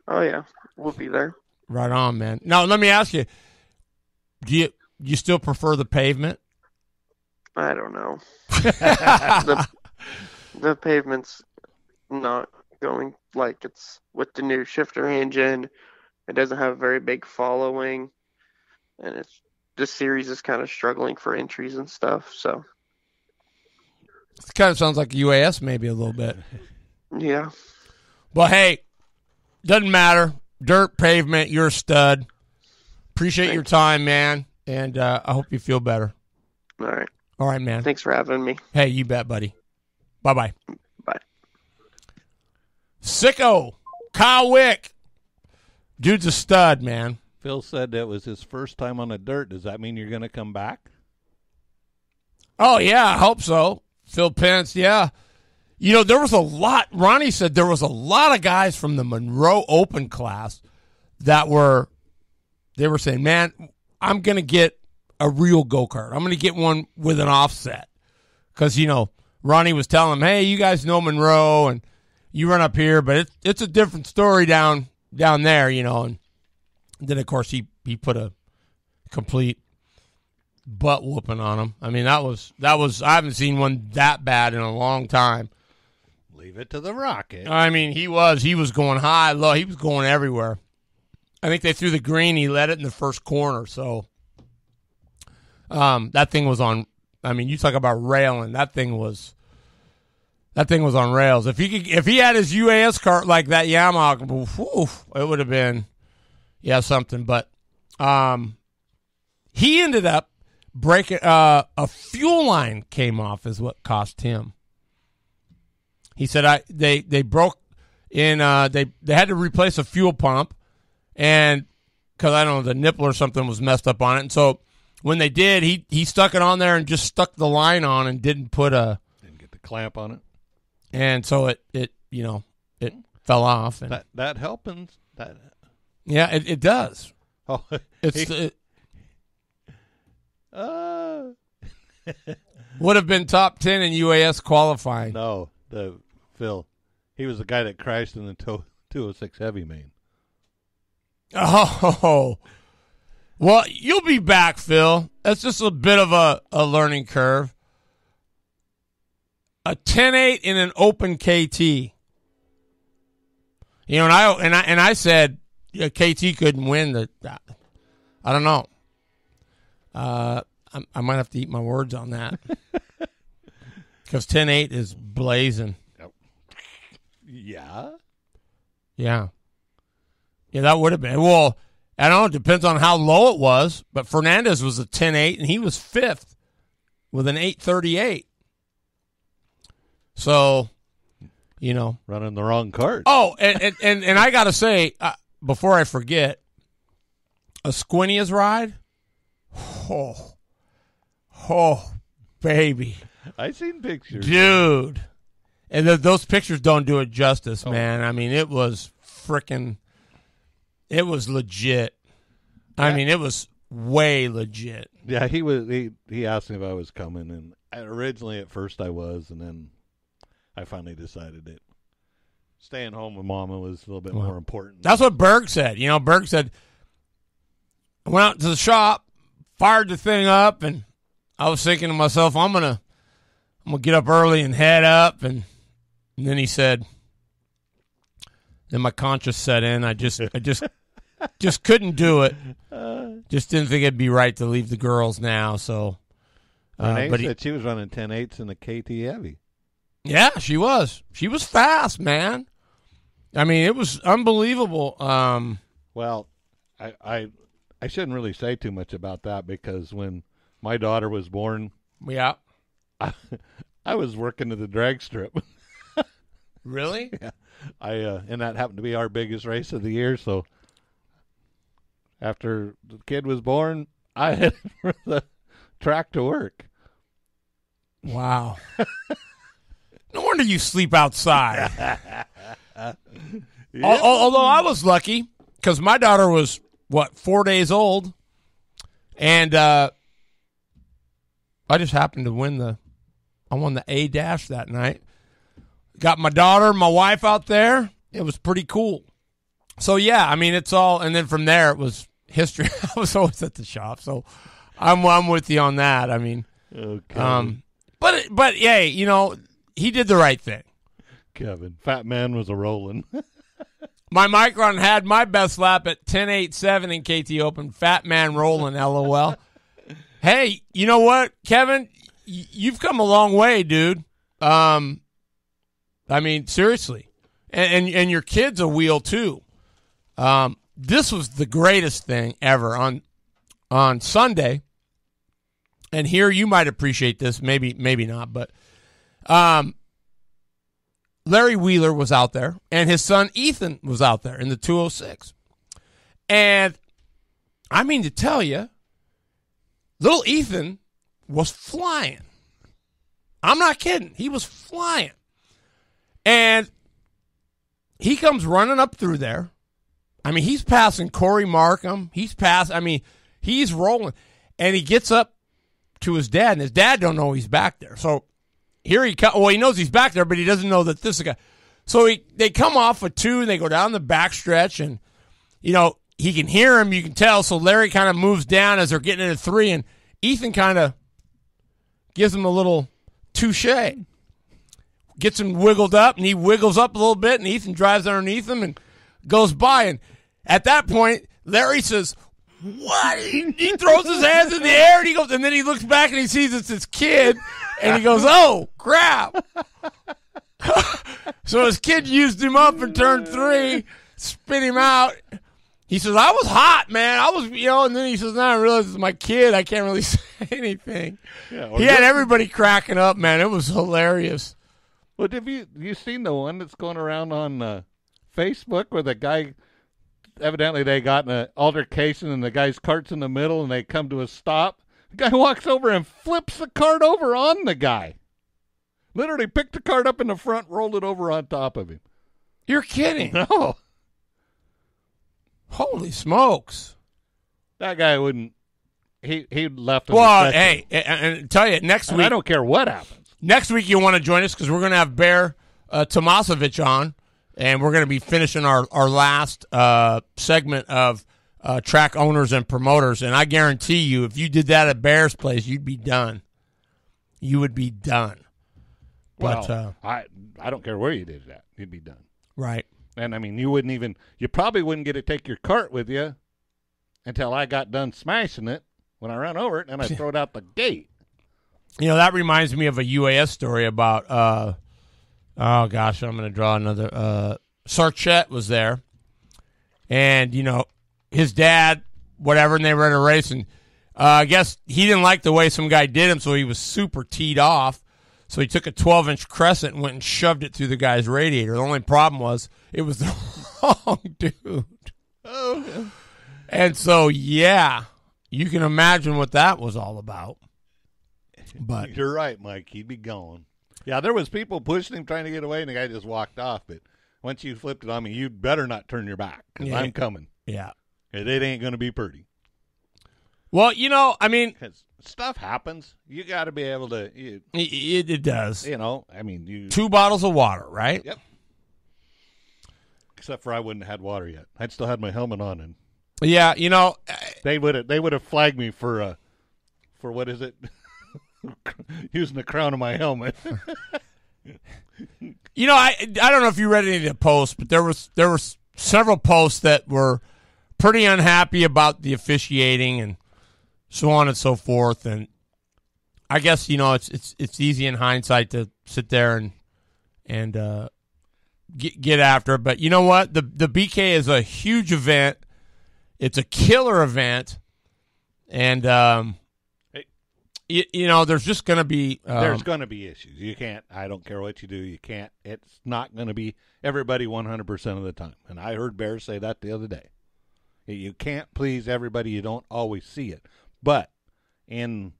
Oh yeah, we'll be there. Right on, man. Now let me ask you: do you still prefer the pavement? I don't know. The pavement's not going like it's with the new shifter engine. It doesn't have a very big following, and this series is kind of struggling for entries and stuff. So it kind of sounds like UAS maybe a little bit. Yeah. Well, hey, doesn't matter. Dirt, pavement, you're a stud. Appreciate your time, man, and I hope you feel better. All right. All right, man. Thanks for having me. Hey, you bet, buddy. Bye-bye. Bye. Sicko, Kyle Wick. Dude's a stud, man. Phil said that was his first time on the dirt. Does that mean you're going to come back? Oh, yeah, I hope so. Phil Pence, yeah. You know, there was a lot. Ronnie said there was a lot of guys from the Monroe Open class that were saying, man, I'm going to get a real go-kart. I'm going to get one with an offset. Because, you know, Ronnie was telling him, hey, you guys know Monroe, and you run up here, but it's a different story down there, you know. And then, of course, he put a complete butt whooping on him. I mean, that was I haven't seen one that bad in a long time. Leave it to the Rocket. I mean, he was going high, low. He was going everywhere. I think they threw the green. He led it in the first corner. So that thing was on. I mean, you talk about railing. That thing was on rails. If he had his UAS cart like that Yamaha, whew, it would have been something. But he ended up breaking a fuel line came off is what cost him. He said they broke in they had to replace a fuel pump, and because I don't know, the nipple or something was messed up on it, and so when they did, he stuck it on there and just stuck the line on and didn't clamp on it. And so it fell off. And that happens. Yeah, it does. Oh, would have been top 10 in UAS qualifying. No, Phil. He was the guy that crashed in the 206 Heavy main. Oh, well, you'll be back, Phil. That's just a bit of a learning curve. A 10.8 in an open KT. You know, and I said KT couldn't win the. I don't know. I might have to eat my words on that because 10.8 is blazing. Yeah. Yeah. Yeah, that would have been. Well, I don't know. It depends on how low it was. But Fernandez was a 10.8, and he was fifth with an 8.38. So, you know. Running the wrong cart. Oh, and I got to say, before I forget, a Squinia's ride? Oh, baby. I seen pictures. Dude. And those pictures don't do it justice, man. I mean, it was legit. Yeah. I mean, it was way legit. Yeah, he asked me if I was coming, and originally at first I was, and then I finally decided that staying home with Mama was a little bit more important. That's what Berg said. You know, Berg said, I went out to the shop, fired the thing up, and I was thinking to myself, I'm gonna get up early and head up, and then he said, then my conscience set in. I just couldn't do it. Just didn't think it'd be right to leave the girls now. So, but said she was running 10.8s in the KT Heavy. Yeah, she was. She was fast, man. I mean, it was unbelievable. Well, I shouldn't really say too much about that because when my daughter was born, yeah, I was working at the drag strip. Really? Yeah. And that happened to be our biggest race of the year. So after the kid was born, I headed for the track to work. Wow. No wonder you sleep outside. Yeah. Although I was lucky because my daughter was, 4 days old, and I just happened to I won the A dash that night. Got my daughter, my wife out there. It was pretty cool. So yeah, I mean it's all, and then from there it was history. I was always at the shop, so I'm with you on that. I mean, okay. But yeah, you know, he did the right thing. Kevin, Fat Man was a rolling. My Micron had my best lap at 10.87 in KT Open. Fat Man rolling, LOL. Hey, you know what, Kevin? You've come a long way, dude. I mean, seriously. And your kid's a wheel, too. This was the greatest thing ever on Sunday. And here you might appreciate this, maybe not, but Larry Wheeler was out there, and his son Ethan was out there in the 206. And I mean to tell you, little Ethan was flying. I'm not kidding. He was flying. And he comes running up through there. I mean, he's passing Corey Markham. He's rolling. And he gets up to his dad, and his dad don't know he's back there. So here he comes. Well, he knows he's back there, but he doesn't know that this is a guy. So they come off with 2, and they go down the backstretch, and, you know, he can hear him. You can tell. So Larry kind of moves down as they're getting into 3, and Ethan kind of gives him a little touche. Gets him wiggled up, and he wiggles up a little bit, and Ethan drives underneath him and goes by. And at that point, Larry says, "What?" He throws his hands in the air, and he goes, and then he looks back and he sees it's his kid, and he goes, "Oh crap!" So his kid used him up in turn 3, spit him out. He says, "I was hot, man. I was, you know." And then he says, "Now I realize it's my kid. I can't really say anything." Yeah, he had everybody cracking up, man. It was hilarious. Well, have you seen the one that's going around on Facebook where the guy, evidently they got in an altercation and the guy's cart's in the middle and they come to a stop? The guy walks over and flips the cart over on the guy. Literally picked the cart up in the front, rolled it over on top of him. You're kidding. No. Holy smokes. That guy wouldn't. He left. Well, hey, and tell you, next week. I don't care what happens. Next week you want to join us because we're going to have Bear Tomasovich on, and we're going to be finishing our last segment of track owners and promoters. And I guarantee you, if you did that at Bear's place, you'd be done. You would be done. Well, but, I don't care where you did that. You'd be done. Right. And, I mean, you probably wouldn't get to take your cart with you until I got done smashing it when I ran over it, and I throw it out the gate. You know, that reminds me of a UAS story about, oh, gosh, I'm going to draw another. Sarchette was there, and, you know, his dad, whatever, and they were in a race, and I guess he didn't like the way some guy did him, so he was super teed off. So he took a 12-inch crescent and went and shoved it through the guy's radiator. The only problem was it was the wrong dude. Oh. And so, yeah, you can imagine what that was all about. But you're right, Mike. He'd be gone. Yeah, there was people pushing him, trying to get away, and the guy just walked off. But once you flipped it on me, you'd better not turn your back because I'm coming. Yeah. It ain't going to be pretty. Well, you know, I mean, stuff happens. You got to be able to. It does. You know, I mean, 2 bottles of water, right? Yep. Except for I wouldn't have had water yet. I'd still had my helmet on, and yeah, you know, they would have flagged me for what is it? Using the crown of my helmet. You know, I don't know if you read any of the posts, but there was several posts that were pretty unhappy about the officiating and so on and so forth. And I guess, you know, it's easy in hindsight to sit there and get after it. But you know what? The BK is a huge event. It's a killer event. And, you know, there's just going to be... there's going to be issues. You can't... I don't care what you do. You can't... It's not going to be everybody 100% of the time. And I heard Bear say that the other day. You can't please everybody. You don't always see it. But in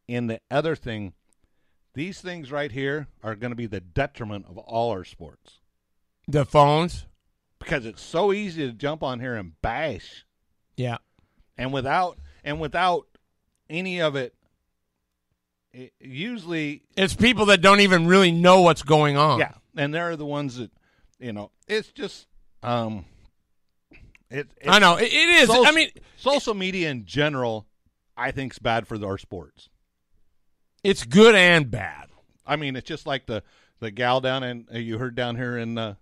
the other thing, these things right here are going to be the detriment of all our sports. The phones? Because it's so easy to jump on here and bash. Yeah. And without any of it, usually it's people that don't even really know what's going on. Yeah, and they're the ones that, you know, it's just I know it is. I mean, social media in general, I think, is bad for our sports. It's good and bad. I mean, it's just like the gal down in you heard down here in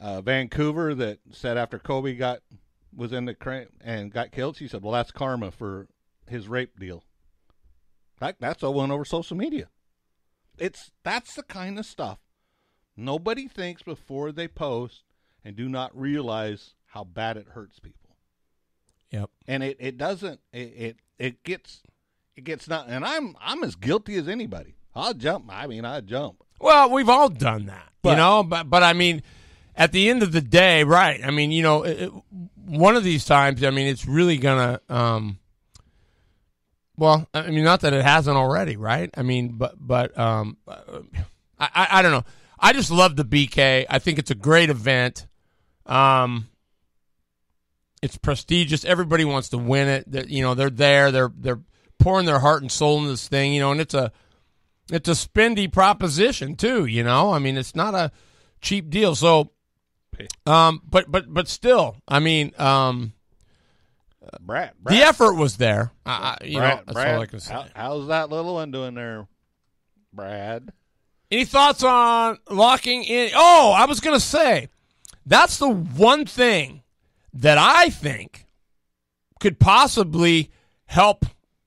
Vancouver that said after Kobe was in the crane and got killed, she said, "Well, that's karma for his rape deal." That's all went over social media. That's the kind of stuff nobody thinks before they post and do not realize how bad it hurts people. Yep. And it doesn't it gets not, and I'm as guilty as anybody. I'll jump. I jump. Well, we've all done that, you know, but I mean, at the end of the day, right? I mean, you know, one of these times, I mean, it's really gonna well, I mean, not that it hasn't already, right? I mean, but I don't know. I just love the BK. I think it's a great event. It's prestigious. Everybody wants to win it. You know, they're there. They're pouring their heart and soul into this thing. You know, and it's a spendy proposition too. You know, I mean, it's not a cheap deal. So, but still, I mean, Brad. The effort was there. Brad, that's all I can say. How's that little one doing there, Brad? Any thoughts on locking in? Oh, I was going to say, that's the one thing that I think could possibly help.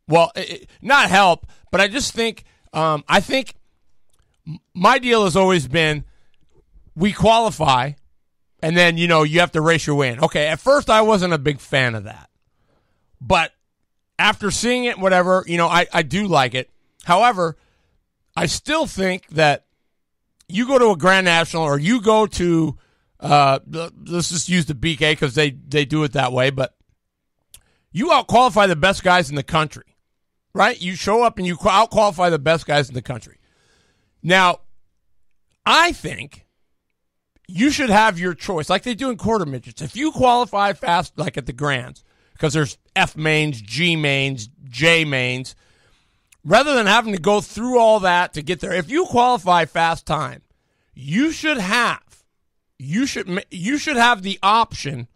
Well, not help, but I just think, I think my deal has always been we qualify, and then, you know, you have to race your way in. Okay, at first I wasn't a big fan of that. But after seeing it, whatever, you know, I do like it. However, I still think that you go to a Grand National or you go to, let's just use the BK because they do it that way, but you out-qualify the best guys in the country, right? You show up and you out-qualify the best guys in the country. Now, I think you should have your choice, like they do in quarter midgets. If you qualify fast, like at the Grands, because there's F mains, G mains, J mains, rather than having to go through all that to get there, if you qualify fast time, you should have the option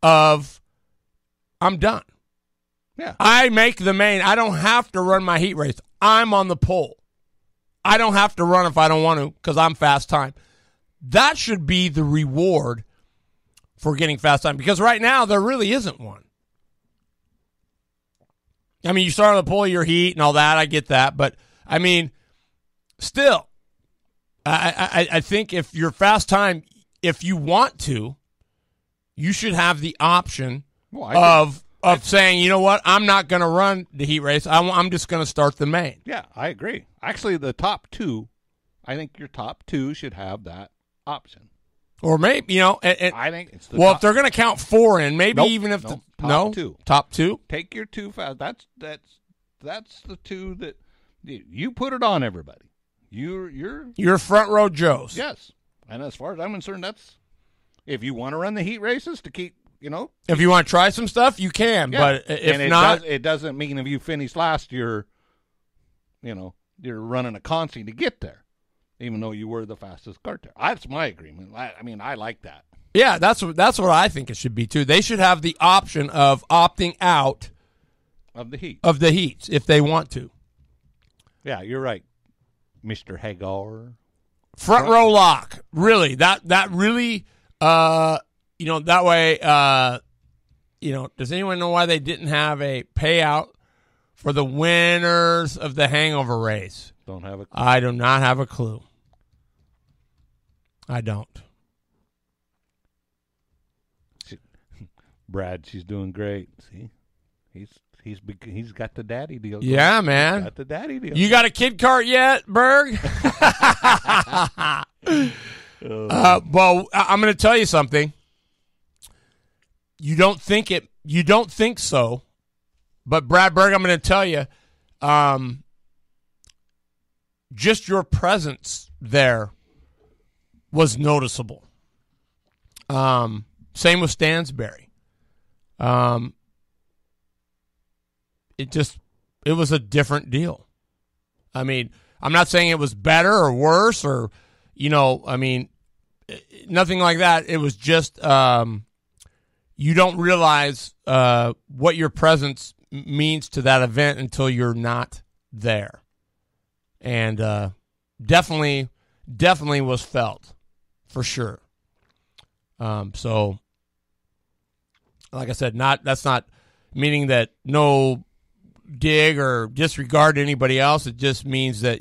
of, I'm done. Yeah. I make the main. I don't have to run my heat race. I'm on the pole. I don't have to run if I don't want to because I'm fast time. That should be the reward for getting fast time, because right now there really isn't one. I mean, you start on the pole, your heat and all that. I get that. But, I mean, still, I think if you're fast time, if you want to, you should have the option of saying, you know what, I'm not going to run the heat race. I'm just going to start the main. Yeah, I agree. Actually, the top two, I think your top two should have that option. Or maybe, I think it's the if they're going to count 4 in, maybe even if top two. Take your 2 fast. That's the 2 that you put it on everybody. You're front row Joes. Yes, and as far as I'm concerned, that's if you want to run the heat races to keep. If you want to try some stuff, you can. Yeah. But if not, it doesn't mean if you finish last, you're running a consi to get there, even though you were the fastest kart there. That's my agreement. I like that. Yeah, that's what I think it should be too. They should have the option of opting out of the heats if they want to. Yeah, you're right, Mr. Hagar. Front row lock, really. That really. That way, does anyone know why they didn't have a payout for the winners of the hangover race? Don't have a clue. I do not have a clue. I don't. Brad, she's doing great. See, he's got the daddy deal. Yeah, man. He's got the daddy deal. You got a kid cart yet, Berg? Well, I'm going to tell you something. You don't think so, but Brad Berg, I'm going to tell you, just your presence there was noticeable. Same with Stansberry. It was a different deal. I mean, I'm not saying it was better or worse or, nothing like that. It was just, you don't realize what your presence means to that event until you're not there. And definitely was felt, for sure. So, like I said, that's not meaning that no dig or disregard to anybody else. It just means that,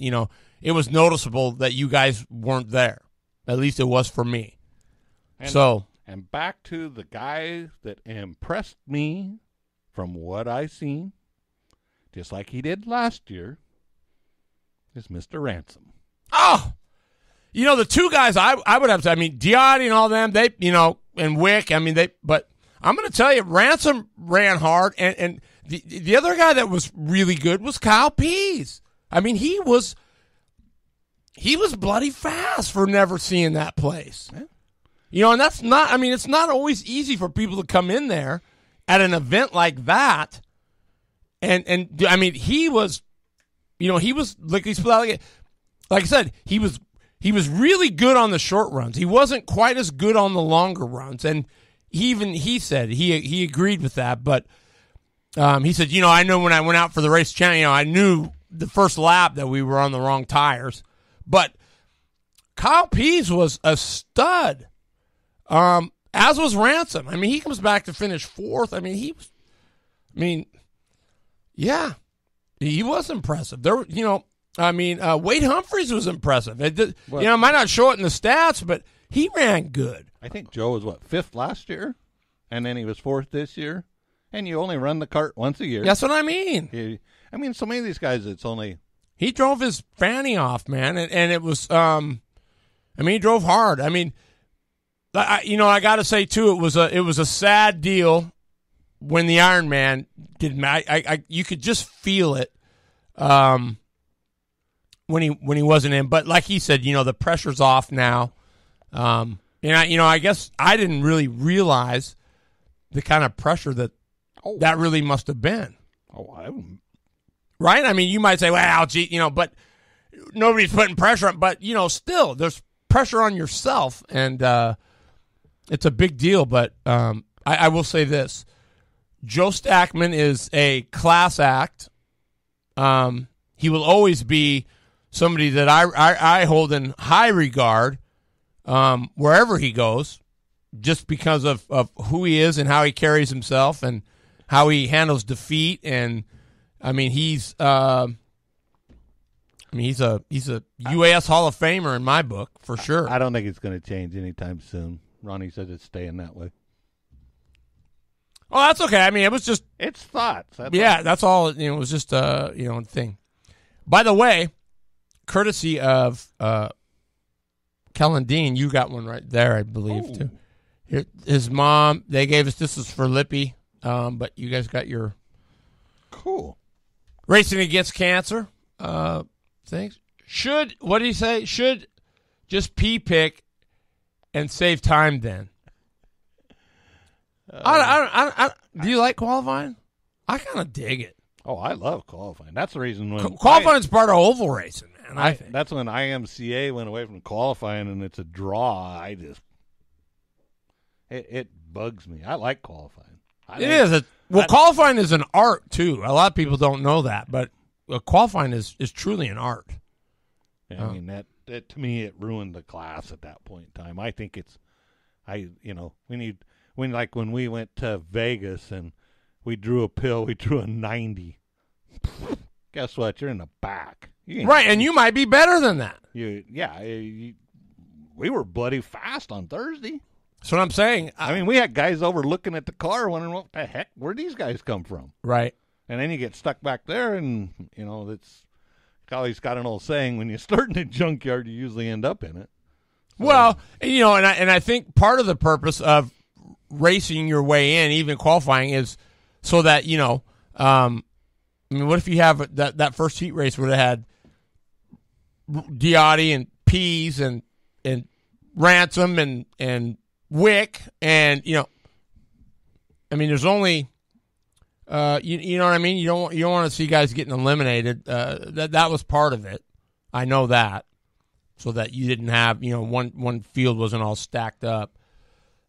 it was noticeable that you guys weren't there. At least it was for me. And back to the guy that impressed me from what I seen, just like he did last year, is Mr. Ransom. Oh! The two guys I would have to, Diotti and all them, they, and Wick, but I'm going to tell you, Ransom ran hard, and the other guy that was really good was Kyle Pease. He was bloody fast for never seeing that place. Yeah. And that's not, it's not always easy for people to come in there at an event like that. And he was, he was like I said, he was really good on the short runs. He wasn't quite as good on the longer runs. And he said, he agreed with that. But he said, I know when I went out for the race challenge, I knew the first lap that we were on the wrong tires. But Kyle Pease was a stud. As was Ransom. He comes back to finish 4th. He was impressive. There, Wade Humphreys was impressive. It might not show it in the stats, but he ran good. I think Joe was 5th last year, and then he was 4th this year. And you only run the cart once a year. That's what I mean. So many of these guys, it's only. He drove his fanny off, man, and it was. He drove hard. I got to say too, it was a sad deal when the Iron Man didn't. You could just feel it. when he wasn't in. But like he said, the pressure's off now. And I guess I didn't really realize the kind of pressure that really must have been. Right? I mean, you might say, well, gee, but nobody's putting pressure on. But, still, there's pressure on yourself. And it's a big deal. But I will say this. Joe Stackman is a class act. He will always be somebody that I hold in high regard wherever he goes, just because of who he is and how he carries himself and how he handles defeat. And I mean, he's a UAS Hall of Famer in my book for sure. I don't think it's going to change anytime soon. Ronnie said it's staying that way. Oh, that's okay. I mean, it's thoughts. That's all. It was just a thing. By the way, courtesy of Kellen Dean, you got one right there, I believe, too. His mom, they gave us, this is for Lippy, but you guys got your cool Racing Against Cancer things. What did he say? Should just pick and save time then. Do you like qualifying? I kind of dig it. Oh, I love qualifying. That's the reason when qualifying is part of oval racing, man. I think that's when IMCA went away from qualifying and it's a draw. It bugs me. I like qualifying. Qualifying is an art too. A lot of people don't know that, but qualifying is truly an art. Yeah, I mean that to me it ruined the class at that point in time. I think when we went to Vegas and we drew a 90. Guess what? You're in the back. Right, and you might be better than that. We were bloody fast on Thursday. That's what I'm saying. I mean, we had guys over looking at the car wondering what the heck, where'd these guys come from? Right. And then you get stuck back there and, it's, Collie's got an old saying, when you start in a junkyard, you usually end up in it. So, well, and I think part of the purpose of racing your way in, even qualifying, is so that, what if you have that first heat race where they had Diotti and Pease and Ransom and Wick and, there's only, you know what I mean? You don't want to see guys getting eliminated. That was part of it. I know that. So that you didn't have, one field wasn't all stacked up.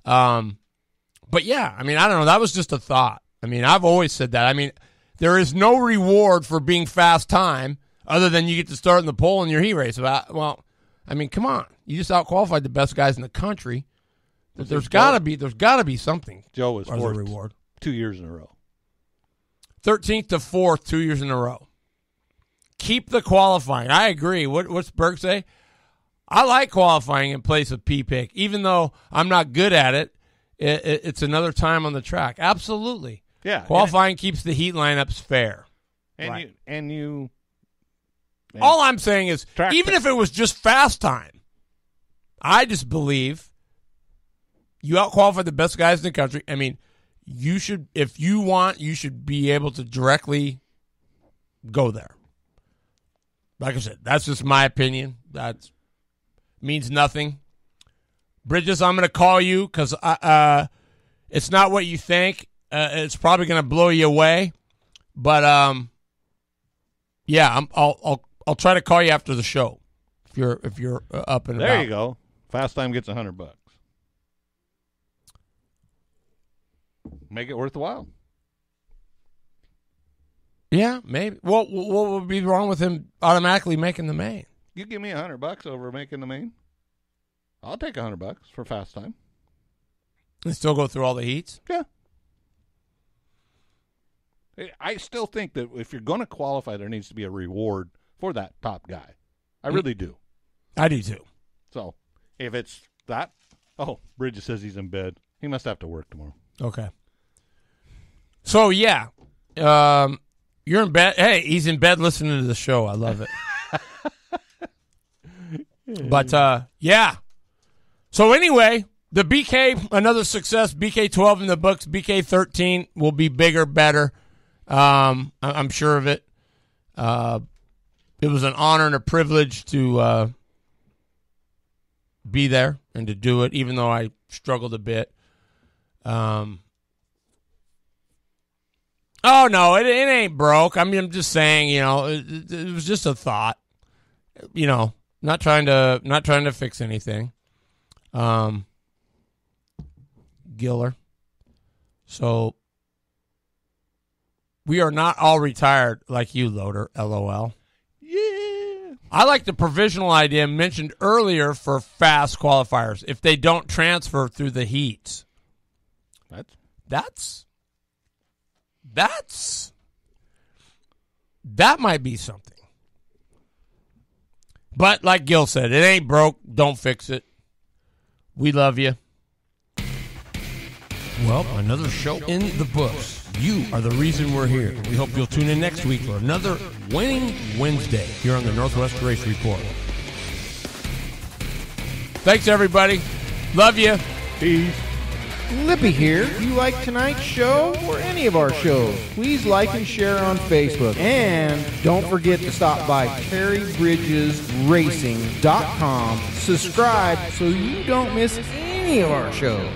But yeah, I don't know. That was just a thought. I've always said that. There is no reward for being fast time other than you get to start in the pole in your heat race. Come on. You just out-qualified the best guys in the country. There's got to be something. Joe was as a fourth reward. 2 years in a row. 13th to 4th, 2 years in a row. Keep the qualifying. I agree. What's Berg say? I like qualifying in place of P-pick, even though I'm not good at it. It's another time on the track. Absolutely. Yeah. Qualifying keeps the heat lineups fair. And right. All I'm saying is, even if it was just fast time, I just believe you out-qualify the best guys in the country. You should, if you want, you should be able to directly go there. Like I said, that's just my opinion. That means nothing. Bridges, I'm going to call you because it's not what you think. It's probably going to blow you away. But, I'll try to call you after the show if you're up and about. There you go. Fast time gets $100. Make it worthwhile. Yeah, maybe. What would be wrong with him automatically making the main? You give me $100 over making the main, I'll take $100 for fast time. And still go through all the heats? Yeah. I still think that if you're going to qualify, there needs to be a reward for that top guy. I really do. I do too. So if it's that, Bridges says he's in bed. He must have to work tomorrow. Okay. So yeah, you're in bed. Hey, he's in bed listening to the show. I love it. But yeah. So anyway, the BK, another success. BK12 in the books. BK13 will be bigger, better. I'm sure of it. it was an honor and a privilege to be there and to do it, even though I struggled a bit. Oh, no, it ain't broke. I mean, I'm just saying, it was just a thought. Not trying to fix anything. Giller. So we are not all retired like you, Loader. LOL. Yeah. I like the provisional idea mentioned earlier for fast qualifiers if they don't transfer through the heats. That might be something. But like Gil said, it ain't broke. Don't fix it. We love you. Well, another show in the books. You are the reason we're here. We hope you'll tune in next week for another Winning Wednesday here on the Northwest Race Report. Thanks, everybody. Love you. Peace. Lippy here. If you like tonight's show or any of our shows, please like and share on Facebook. And don't forget to stop by TerryBridgesRacing.com. Subscribe so you don't miss any of our shows.